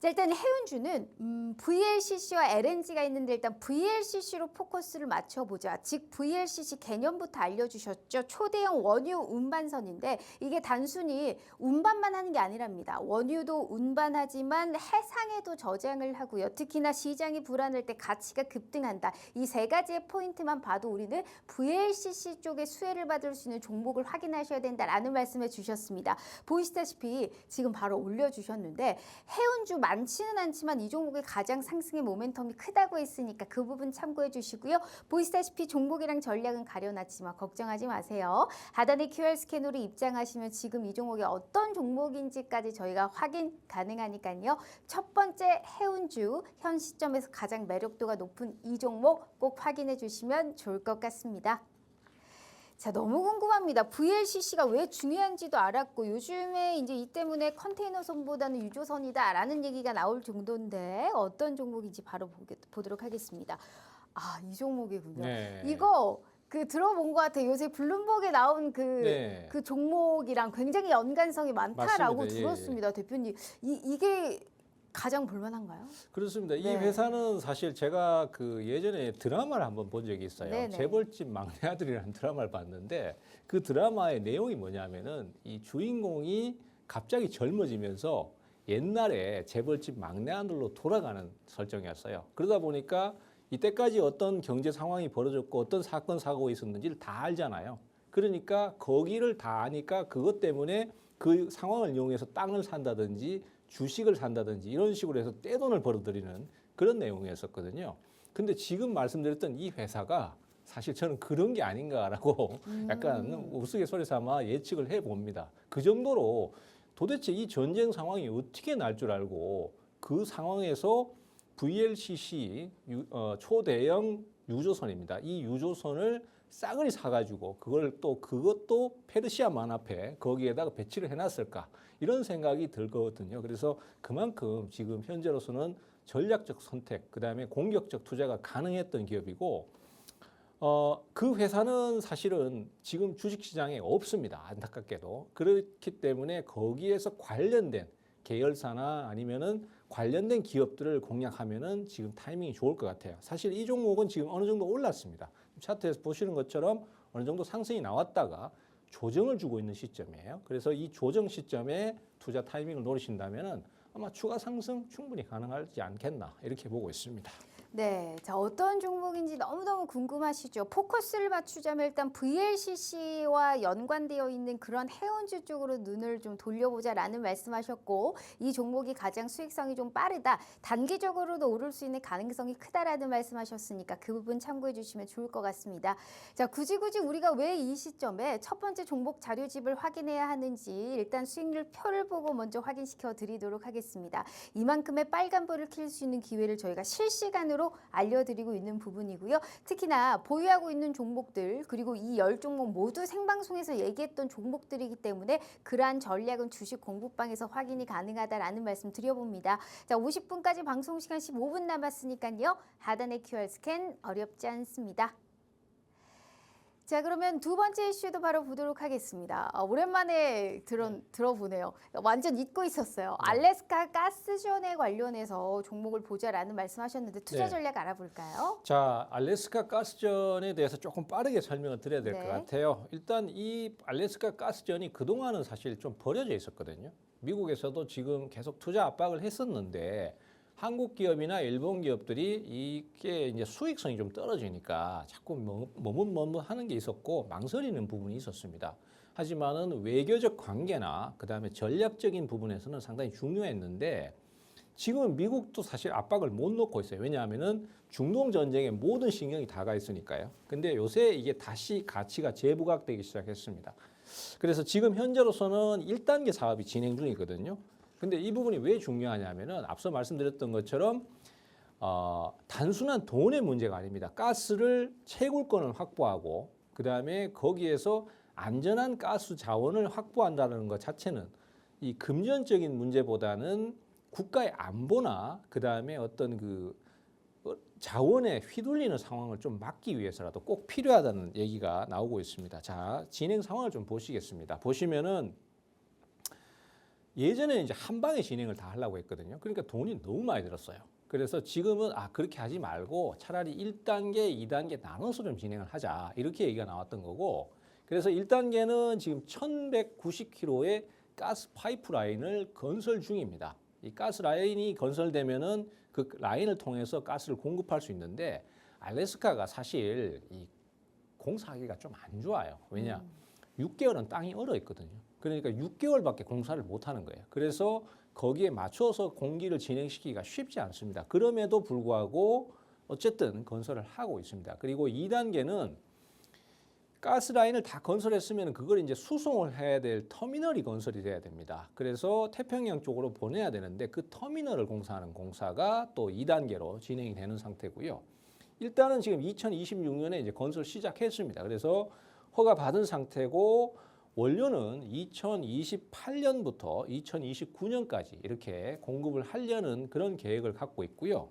자, 일단 해운주는 VLCC와 LNG가 있는데 일단 VLCC로 포커스를 맞춰보자. 즉 VLCC 개념부터 알려주셨죠. 초대형 원유 운반선인데 이게 단순히 운반만 하는 게 아니랍니다. 원유도 운반하지만 해상에도 저장을 하고요. 특히나 시장이 불안할 때 가치가 급등한다. 이 세 가지의 포인트만 봐도 우리는 VLCC 쪽에 수혜를 받을 수 있는 종목을 확인하셔야 된다라는 말씀을 주셨습니다. 보시다시피 지금 바로 올려주셨는데 해운주 많지는 않지만 이 종목의 가장 상승의 모멘텀이 크다고 했으니까 그 부분 참고해 주시고요. 보시다시피 종목이랑 전략은 가려놨지만 걱정하지 마세요. 하단의 QR 스캐너로 입장하시면 지금 이 종목이 어떤 종목인지까지 저희가 확인 가능하니까요. 첫 번째 해운주 현 시점에서 가장 매력도가 높은 이 종목 꼭 확인해 주시면 좋을 것 같습니다. 자, 너무 궁금합니다. VLCC가 왜 중요한지도 알았고 요즘에 이제 이 때문에 컨테이너선보다는 유조선이다라는 얘기가 나올 정도인데 어떤 종목인지 바로 보도록 하겠습니다. 아, 이 종목이군요. 네. 이거 들어본 것 같아요. 요새 블룸버그에 나온 네. 그 종목이랑 굉장히 연관성이 많다라고 맞습니다. 예, 들었습니다. 대표님. 이게 가장 볼만한가요? 그렇습니다. 이 네. 회사는 사실 제가 그 예전에 드라마를 한번 본 적이 있어요. 네네. 재벌집 막내 아들이라는 드라마를 봤는데 그 드라마의 내용이 뭐냐면은 이 주인공이 갑자기 젊어지면서 옛날에 재벌집 막내 아들로 돌아가는 설정이었어요. 그러다 보니까 이때까지 어떤 경제 상황이 벌어졌고 어떤 사건 사고가 있었는지를 다 알잖아요. 그러니까 거기를 다 아니까 그것 때문에 그 상황을 이용해서 땅을 산다든지 주식을 산다든지 이런 식으로 해서 떼돈을 벌어들이는 그런 내용이었었거든요. 근데 지금 말씀드렸던 이 회사가 사실 저는 그런 게 아닌가라고 약간 우스갯소리 삼아 예측을 해봅니다. 그 정도로 도대체 이 전쟁 상황이 어떻게 날 줄 알고 그 상황에서 VLCC 초대형 유조선입니다. 이 유조선을 싸그리 사가지고 그것도 페르시아만 앞에 거기에다가 배치를 해놨을까 이런 생각이 들거든요. 그래서 그만큼 지금 현재로서는 전략적 선택, 그다음에 공격적 투자가 가능했던 기업이고 그 회사는 사실은 지금 주식시장에 없습니다. 안타깝게도. 그렇기 때문에 거기에서 관련된 계열사나 아니면은 관련된 기업들을 공략하면은 지금 타이밍이 좋을 것 같아요. 사실 이 종목은 지금 어느 정도 올랐습니다. 차트에서 보시는 것처럼 어느 정도 상승이 나왔다가 조정을 주고 있는 시점이에요. 그래서 이 조정 시점에 투자 타이밍을 노리신다면은 아마 추가 상승 충분히 가능하지 않겠나 이렇게 보고 있습니다. 네, 자 어떤 종목인지 너무너무 궁금하시죠? 포커스를 맞추자면 일단 VLCC와 연관되어 있는 그런 해운주 쪽으로 눈을 좀 돌려보자라는 말씀하셨고 이 종목이 가장 수익성이 좀 빠르다, 단기적으로도 오를 수 있는 가능성이 크다라는 말씀하셨으니까 그 부분 참고해 주시면 좋을 것 같습니다. 자 굳이 우리가 왜 이 시점에 첫 번째 종목 자료집을 확인해야 하는지 일단 수익률 표를 보고 먼저 확인시켜 드리도록 하겠습니다. 이만큼의 빨간불을 킬 수 있는 기회를 저희가 실시간으로 알려드리고 있는 부분이고요. 특히나 보유하고 있는 종목들 그리고 이 10종목 모두 생방송에서 얘기했던 종목들이기 때문에 그러한 전략은 주식 공부방에서 확인이 가능하다라는 말씀 드려봅니다. 자 50분까지 방송 시간 15분 남았으니까요. 하단의 QR 스캔 어렵지 않습니다. 자 그러면 두 번째 이슈도 바로 보도록 하겠습니다. 오랜만에 들어보네요. 완전 잊고 있었어요. 알래스카 가스전에 관련해서 종목을 보자라는 말씀하셨는데 투자 전략 알아볼까요? 자, 알래스카 가스전에 대해서 조금 빠르게 설명을 드려야 될 것 네. 같아요. 일단 이 알래스카 가스전이 그동안은 사실 좀 버려져 있었거든요. 미국에서도 지금 계속 투자 압박을 했었는데 한국 기업이나 일본 기업들이 이게 이제 수익성이 좀 떨어지니까 자꾸 머뭇머뭇하는 게 있었고 망설이는 부분이 있었습니다. 하지만은 외교적 관계나 그다음에 전략적인 부분에서는 상당히 중요했는데 지금은 미국도 사실 압박을 못 놓고 있어요. 왜냐하면은 중동 전쟁에 모든 신경이 다 가 있으니까요. 근데 요새 이게 다시 가치가 재부각되기 시작했습니다. 그래서 지금 현재로서는 1단계 사업이 진행 중이거든요. 근데 이 부분이 왜 중요하냐면은 앞서 말씀드렸던 것처럼 단순한 돈의 문제가 아닙니다. 가스를 채굴권을 확보하고 그다음에 거기에서 안전한 가스 자원을 확보한다는 것 자체는 이 금전적인 문제보다는 국가의 안보나 그다음에 어떤 그 자원에 휘둘리는 상황을 좀 막기 위해서라도 꼭 필요하다는 얘기가 나오고 있습니다. 자, 진행 상황을 좀 보시겠습니다. 보시면은 예전에는 이제 한 방에 진행을 다 하려고 했거든요. 그러니까 돈이 너무 많이 들었어요. 그래서 지금은 그렇게 하지 말고 차라리 1단계, 2단계 나눠서 좀 진행을 하자. 이렇게 얘기가 나왔던 거고. 그래서 1단계는 지금 1190km의 가스 파이프라인을 건설 중입니다. 이 가스 라인이 건설되면은 그 라인을 통해서 가스를 공급할 수 있는데 알래스카가 사실 이 공사하기가 좀 안 좋아요. 왜냐? 6개월은 땅이 얼어 있거든요. 그러니까 6개월밖에 공사를 못 하는 거예요. 그래서 거기에 맞춰서 공기를 진행시키기가 쉽지 않습니다. 그럼에도 불구하고 어쨌든 건설을 하고 있습니다. 그리고 2단계는 가스라인을 다 건설했으면 그걸 이제 수송을 해야 될 터미널이 건설이 돼야 됩니다. 그래서 태평양 쪽으로 보내야 되는데 그 터미널을 공사하는 공사가 또 2단계로 진행이 되는 상태고요. 일단은 지금 2026년에 이제 건설 시작했습니다. 그래서 허가 받은 상태고 원료는 2028년부터 2029년까지 이렇게 공급을 하려는 그런 계획을 갖고 있고요.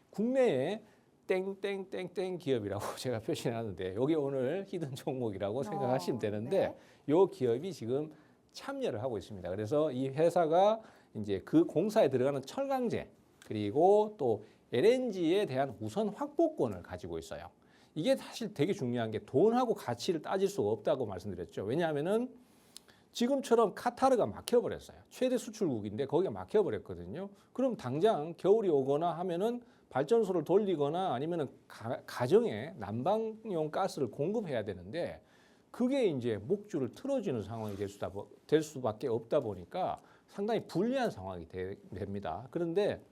국내에 땡땡땡땡 기업이라고 제가 표시하는데 여기 오늘 히든 종목이라고 생각하시면 되는데 이 기업이 지금 참여를 하고 있습니다. 그래서 이 회사가 이제 그 공사에 들어가는 철강제 그리고 또 LNG에 대한 우선 확보권을 가지고 있어요. 이게 사실 되게 중요한 게 돈하고 가치를 따질 수가 없다고 말씀드렸죠. 왜냐하면은 지금처럼 카타르가 막혀버렸어요. 최대 수출국인데 거기가 막혀버렸거든요. 그럼 당장 겨울이 오거나 하면은 발전소를 돌리거나 아니면은 가정에 난방용 가스를 공급해야 되는데 그게 이제 목줄을 틀어지는 상황이 될 수밖에 없다 보니까 상당히 불리한 상황이 됩니다. 그런데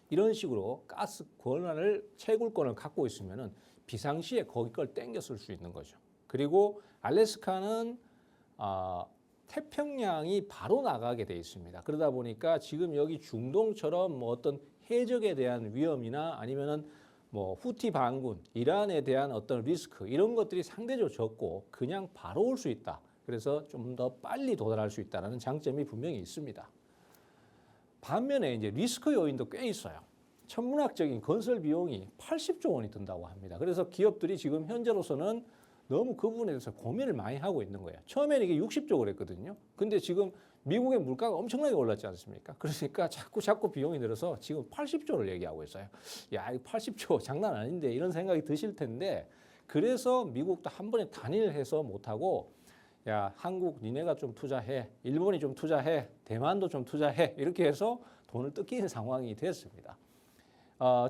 이런 식으로 가스 권한을 채굴권을 갖고 있으면은 비상시에 거기 걸 땡겨 쓸 수 있는 거죠. 그리고 알래스카는 태평양이 바로 나가게 돼 있습니다. 그러다 보니까 지금 여기 중동처럼 뭐 어떤 해적에 대한 위험이나 아니면은 뭐 후티 반군, 이란에 대한 어떤 리스크 이런 것들이 상대적으로 적고 그냥 바로 올 수 있다. 그래서 좀 더 빨리 도달할 수 있다는 장점이 분명히 있습니다. 반면에 이제 리스크 요인도 꽤 있어요. 천문학적인 건설 비용이 80조 원이 든다고 합니다. 그래서 기업들이 지금 현재로서는 너무 그 부분에 대해서 고민을 많이 하고 있는 거예요. 처음에는 이게 60조 그랬거든요. 근데 지금 미국의 물가가 엄청나게 올랐지 않습니까? 그러니까 자꾸 비용이 늘어서 지금 80조를 얘기하고 있어요. 야, 이 80조 장난 아닌데 이런 생각이 드실 텐데 그래서 미국도 한 번에 단일해서 못하고 야, 한국 니네가 좀 투자해, 일본이 좀 투자해, 대만도 좀 투자해 이렇게 해서 돈을 뜯기는 상황이 됐습니다.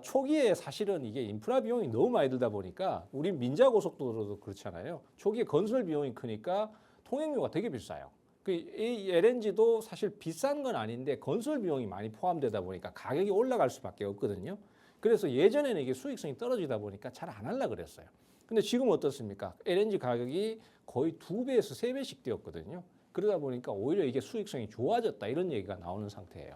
초기에 사실은 이게 인프라 비용이 너무 많이 들다 보니까 우리 민자고속도로도 그렇잖아요. 초기에 건설 비용이 크니까 통행료가 되게 비싸요. 이 LNG도 사실 비싼 건 아닌데 건설 비용이 많이 포함되다 보니까 가격이 올라갈 수밖에 없거든요. 그래서 예전에는 이게 수익성이 떨어지다 보니까 잘 안 하려고 그랬어요. 근데 지금 어떻습니까? LNG 가격이 거의 2배에서 3배씩 뛰었거든요. 그러다 보니까 오히려 이게 수익성이 좋아졌다 이런 얘기가 나오는 상태예요.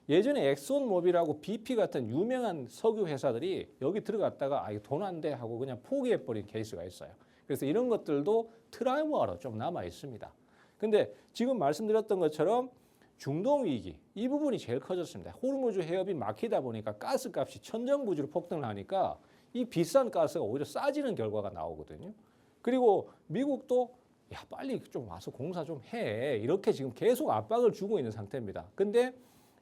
예전에 엑손모빌하고 BP 같은 유명한 석유 회사들이 여기 들어갔다가 이거 돈 안 돼 하고 그냥 포기해버린 케이스가 있어요. 그래서 이런 것들도 트라우마로 좀 남아 있습니다. 근데 지금 말씀드렸던 것처럼 중동 위기 이 부분이 제일 커졌습니다. 호르무즈 해협이 막히다 보니까 가스값이 천정부지로 폭등을 하니까 이 비싼 가스가 오히려 싸지는 결과가 나오거든요. 그리고 미국도 야 빨리 좀 와서 공사 좀 해 이렇게 지금 계속 압박을 주고 있는 상태입니다. 근데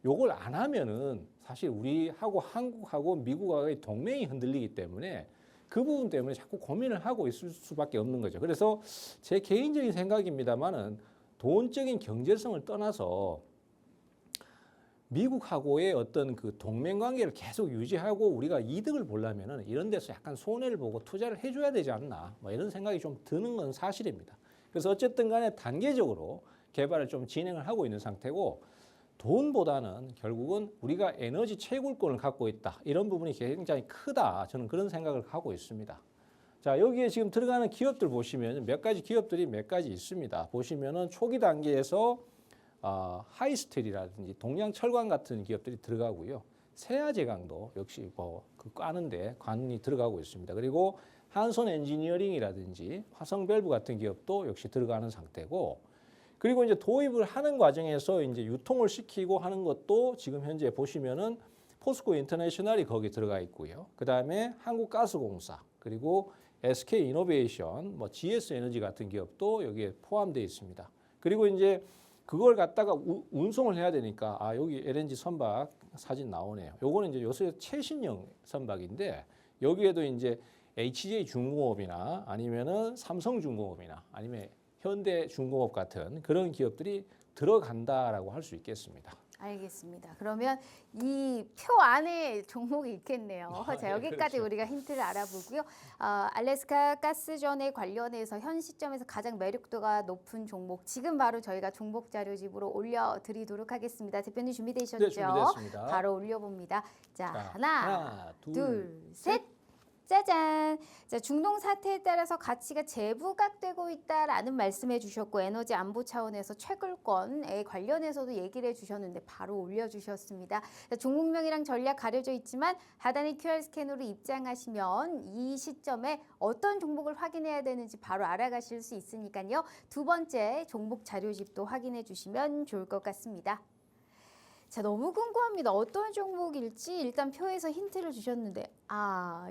요걸 안 하면은 사실 우리하고 한국하고 미국하고의 동맹이 흔들리기 때문에 그 부분 때문에 자꾸 고민을 하고 있을 수밖에 없는 거죠. 그래서 제 개인적인 생각입니다만은 돈적인 경제성을 떠나서 미국하고의 어떤 그 동맹 관계를 계속 유지하고 우리가 이득을 보려면은 이런 데서 약간 손해를 보고 투자를 해줘야 되지 않나 뭐 이런 생각이 좀 드는 건 사실입니다. 그래서 어쨌든 간에 단계적으로 개발을 좀 진행을 하고 있는 상태고 돈보다는 결국은 우리가 에너지 채굴권을 갖고 있다. 이런 부분이 굉장히 크다. 저는 그런 생각을 하고 있습니다. 자, 여기에 지금 들어가는 기업들 보시면 몇 가지 기업들이 몇 가지 있습니다. 보시면은 초기 단계에서 하이스텔이라든지 동양철강 같은 기업들이 들어가고요. 세아제강도 역시 그 까는데 관이 들어가고 있습니다. 그리고 한손 엔지니어링이라든지 화성밸브 같은 기업도 역시 들어가는 상태고 그리고 이제 도입을 하는 과정에서 이제 유통을 시키고 하는 것도 지금 현재 보시면은 포스코 인터내셔널이 거기 들어가 있고요. 그 다음에 한국가스공사 그리고 SK 이노베이션, 뭐 GS 에너지 같은 기업도 여기에 포함되어 있습니다. 그리고 이제 그걸 갖다가 운송을 해야 되니까 여기 LNG 선박 사진 나오네요. 요거는 이제 요새 최신형 선박인데 여기에도 이제 HJ 중공업이나 아니면은 삼성중공업이나 아니면 현대중공업 같은 그런 기업들이 들어간다라고 할 수 있겠습니다. 알겠습니다. 그러면 이 표 안에 종목이 있겠네요. 자, 여기까지 그렇죠. 우리가 힌트를 알아보고요. 알래스카 가스전에 관련해서 현 시점에서 가장 매력도가 높은 종목 지금 바로 저희가 종목 자료집으로 올려드리도록 하겠습니다. 대표님 준비되셨죠? 네, 준비됐습니다. 바로 올려봅니다. 자, 자, 하나, 둘, 셋. 짜잔! 자, 중동 사태에 따라서 가치가 재부각되고 있다라는 말씀해 주셨고 에너지 안보 차원에서 채굴권에 관련해서도 얘기를 해주셨는데 바로 올려주셨습니다. 자, 종목명이랑 전략 가려져 있지만 하단의 QR 스캔으로 입장하시면 이 시점에 어떤 종목을 확인해야 되는지 바로 알아가실 수 있으니까요. 두 번째 종목 자료집도 확인해 주시면 좋을 것 같습니다. 자, 너무 궁금합니다. 어떤 종목일지 일단 표에서 힌트를 주셨는데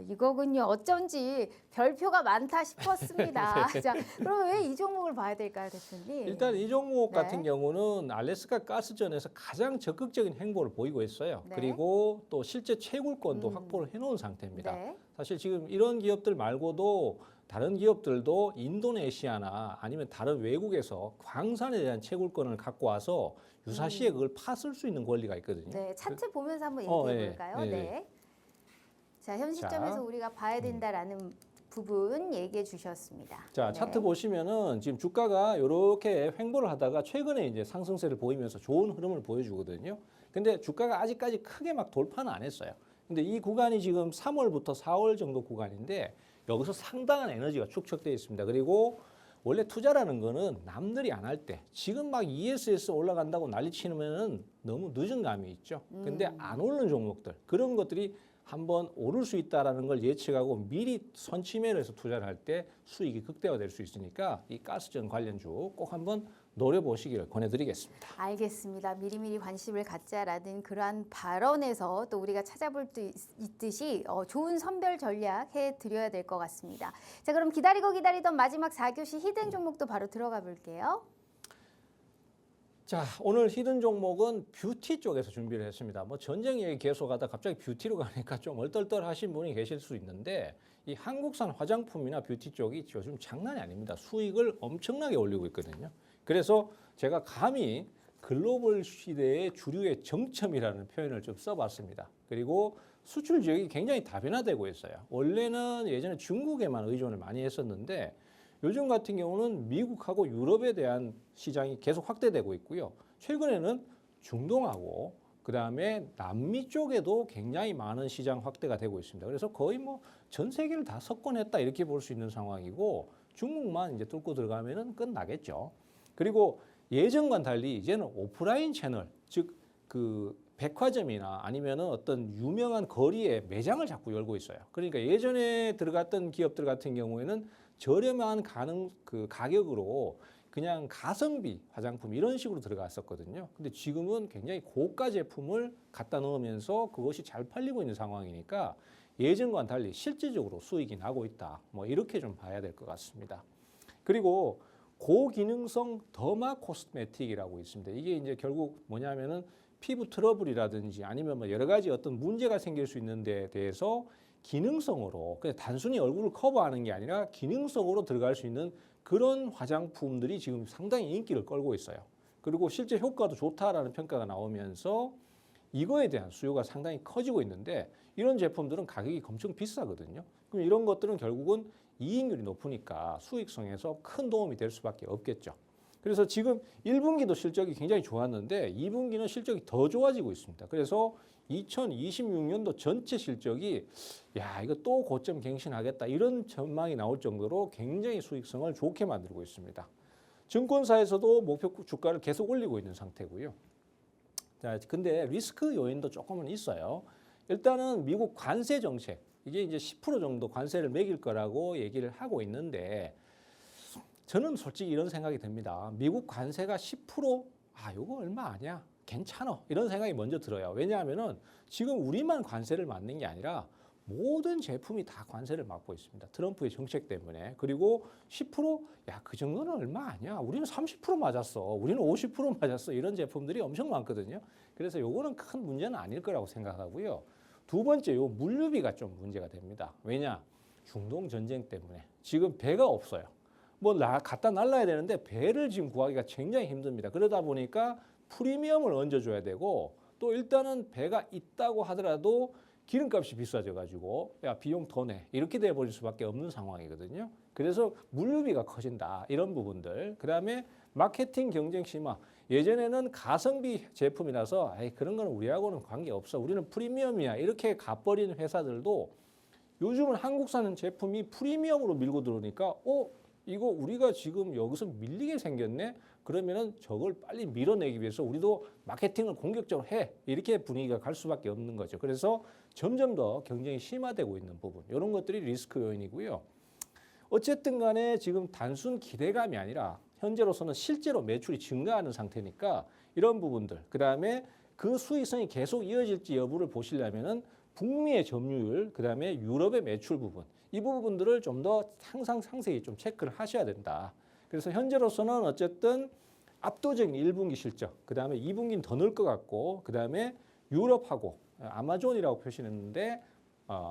이거군요. 어쩐지 별표가 많다 싶었습니다. 자, 그럼 왜 이 종목을 봐야 될까요, 대표님? 일단 이 종목 네. 같은 경우는 알래스카 가스전에서 가장 적극적인 행보를 보이고 있어요. 네. 그리고 또 실제 채굴권도 확보를 해놓은 상태입니다. 네. 사실 지금 이런 기업들 말고도 다른 기업들도 인도네시아나 아니면 다른 외국에서 광산에 대한 채굴권을 갖고 와서 유사시에 그걸 파쓸 수 있는 권리가 있거든요. 네, 차트 보면서 한번 얘기해 볼까요? 네. 네. 자, 현 시점에서 자, 우리가 봐야 된다라는 부분 얘기해 주셨습니다. 자, 차트 보시면은 지금 주가가 이렇게 횡보를 하다가 최근에 이제 상승세를 보이면서 좋은 흐름을 보여주거든요. 근데 주가가 아직까지 크게 막 돌파는 안 했어요. 근데 이 구간이 지금 3월부터 4월 정도 구간인데 여기서 상당한 에너지가 축적되어 있습니다. 그리고 원래 투자라는 거는 남들이 안 할 때 지금 막 ESS 올라간다고 난리 치면은 너무 늦은 감이 있죠. 근데 안 오르는 종목들 그런 것들이 한번 오를 수 있다라는 걸 예측하고 미리 선취매를 해서 투자를 할 때 수익이 극대화될 수 있으니까 이 가스전 관련주 꼭 한번 노려보시기를 권해드리겠습니다. 알겠습니다. 미리미리 관심을 갖자라는 그러한 발언에서 또 우리가 찾아볼 수 있듯이 좋은 선별 전략 해드려야 될 것 같습니다. 자, 그럼 기다리던 마지막 4교시 히든 종목도 바로 들어가 볼게요. 자, 오늘 히든 종목은 뷰티 쪽에서 준비를 했습니다. 뭐 전쟁 얘기 계속하다 갑자기 뷰티로 가니까 좀 얼떨떨하신 분이 계실 수 있는데 이 한국산 화장품이나 뷰티 쪽이 요즘 장난이 아닙니다. 수익을 엄청나게 올리고 있거든요. 그래서 제가 감히 글로벌 시대의 주류의 정점이라는 표현을 좀 써봤습니다. 그리고 수출 지역이 굉장히 다변화되고 있어요. 원래는 예전에 중국에만 의존을 많이 했었는데 요즘 같은 경우는 미국하고 유럽에 대한 시장이 계속 확대되고 있고요. 최근에는 중동하고 그다음에 남미 쪽에도 굉장히 많은 시장 확대가 되고 있습니다. 그래서 거의 뭐 전 세계를 다 석권했다 이렇게 볼 수 있는 상황이고 중국만 이제 뚫고 들어가면은 끝나겠죠. 그리고 예전과는 달리 이제는 오프라인 채널, 즉 그 백화점이나 아니면은 어떤 유명한 거리에 매장을 자꾸 열고 있어요. 그러니까 예전에 들어갔던 기업들 같은 경우에는 저렴한 가격으로 그냥 가성비 화장품 이런 식으로 들어갔었거든요. 근데 지금은 굉장히 고가 제품을 갖다 넣으면서 그것이 잘 팔리고 있는 상황이니까 예전과는 달리 실질적으로 수익이 나고 있다. 뭐 이렇게 좀 봐야 될 것 같습니다. 그리고 고기능성 더마 코스메틱이라고 있습니다. 이게 이제 결국 뭐냐면은 피부 트러블이라든지 아니면 뭐 여러 가지 어떤 문제가 생길 수 있는 데 대해서 기능성으로 그냥 단순히 얼굴을 커버하는 게 아니라 기능성으로 들어갈 수 있는 그런 화장품들이 지금 상당히 인기를 끌고 있어요. 그리고 실제 효과도 좋다라는 평가가 나오면서 이거에 대한 수요가 상당히 커지고 있는데 이런 제품들은 가격이 엄청 비싸거든요. 그럼 이런 것들은 결국은 이익률이 높으니까 수익성에서 큰 도움이 될 수밖에 없겠죠. 그래서 지금 1분기도 실적이 굉장히 좋았는데 2분기는 실적이 더 좋아지고 있습니다. 그래서 2026년도 전체 실적이 야 이거 또 고점 갱신하겠다 이런 전망이 나올 정도로 굉장히 수익성을 좋게 만들고 있습니다. 증권사에서도 목표 주가를 계속 올리고 있는 상태고요. 자, 근데 리스크 요인도 조금은 있어요. 일단은 미국 관세 정책 이게 이제 10% 정도 관세를 매길 거라고 얘기를 하고 있는데 저는 솔직히 이런 생각이 듭니다. 미국 관세가 10% 이거 얼마 아니야? 괜찮아. 이런 생각이 먼저 들어요. 왜냐하면은 지금 우리만 관세를 맞는 게 아니라 모든 제품이 다 관세를 맞고 있습니다. 트럼프의 정책 때문에. 그리고 10%? 야, 그 정도는 얼마 아니야. 우리는 30% 맞았어. 우리는 50% 맞았어. 이런 제품들이 엄청 많거든요. 그래서 요거는 큰 문제는 아닐 거라고 생각하고요. 두 번째, 요 물류비가 좀 문제가 됩니다. 왜냐? 중동 전쟁 때문에 지금 배가 없어요. 뭐 갖다 날라야 되는데 배를 지금 구하기가 굉장히 힘듭니다. 그러다 보니까 프리미엄을 얹어줘야 되고 또 일단은 배가 있다고 하더라도 기름값이 비싸져 가지고 야 비용 더 내 이렇게 돼버릴 수밖에 없는 상황이거든요. 그래서 물류비가 커진다 이런 부분들. 그다음에 마케팅 경쟁 심화. 예전에는 가성비 제품이라서 그런 거는 우리하고는 관계없어. 우리는 프리미엄이야. 이렇게 가버린 회사들도 요즘은 한국산 제품이 프리미엄으로 밀고 들어오니까 이거 우리가 지금 여기서 밀리게 생겼네? 그러면은 저걸 빨리 밀어내기 위해서 우리도 마케팅을 공격적으로 해. 이렇게 분위기가 갈 수밖에 없는 거죠. 그래서 점점 더 경쟁이 심화되고 있는 부분. 이런 것들이 리스크 요인이고요. 어쨌든 간에 지금 단순 기대감이 아니라 현재로서는 실제로 매출이 증가하는 상태니까 이런 부분들. 그다음에 그 수익성이 계속 이어질지 여부를 보시려면은 북미의 점유율, 그다음에 유럽의 매출 부분. 이 부분들을 좀 더 항상 상세히 좀 체크를 하셔야 된다. 그래서 현재로서는 어쨌든 압도적인 1분기 실적, 그 다음에 2분기는 더 늘 것 같고, 그 다음에 유럽하고 아마존이라고 표시했는데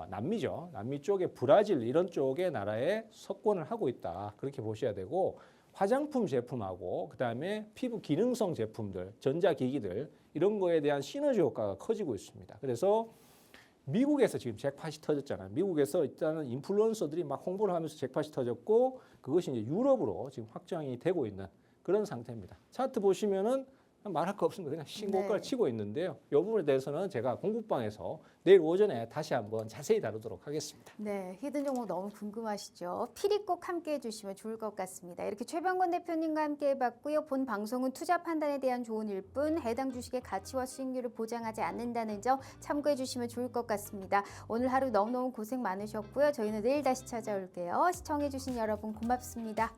남미죠. 남미 쪽에 브라질 이런 쪽의 나라에 석권을 하고 있다. 그렇게 보셔야 되고 화장품 제품하고 그 다음에 피부 기능성 제품들, 전자기기들 이런 거에 대한 시너지 효과가 커지고 있습니다. 그래서 미국에서 지금 잭팟이 터졌잖아요. 미국에서 일단은 인플루언서들이 막 홍보를 하면서 잭팟이 터졌고 그것이 이제 유럽으로 지금 확장이 되고 있는 그런 상태입니다. 차트 보시면은 말할 거 없습니다. 그냥 신고가를 네. 치고 있는데요. 이 부분에 대해서는 제가 공부방에서 내일 오전에 다시 한번 자세히 다루도록 하겠습니다. 네, 히든 종목 너무 궁금하시죠? 필히 꼭 함께 해주시면 좋을 것 같습니다. 이렇게 최병권 대표님과 함께 해봤고요. 본 방송은 투자 판단에 대한 조언일 뿐 해당 주식의 가치와 수익률을 보장하지 않는다는 점 참고해 주시면 좋을 것 같습니다. 오늘 하루 너무너무 고생 많으셨고요. 저희는 내일 다시 찾아올게요. 시청해 주신 여러분 고맙습니다.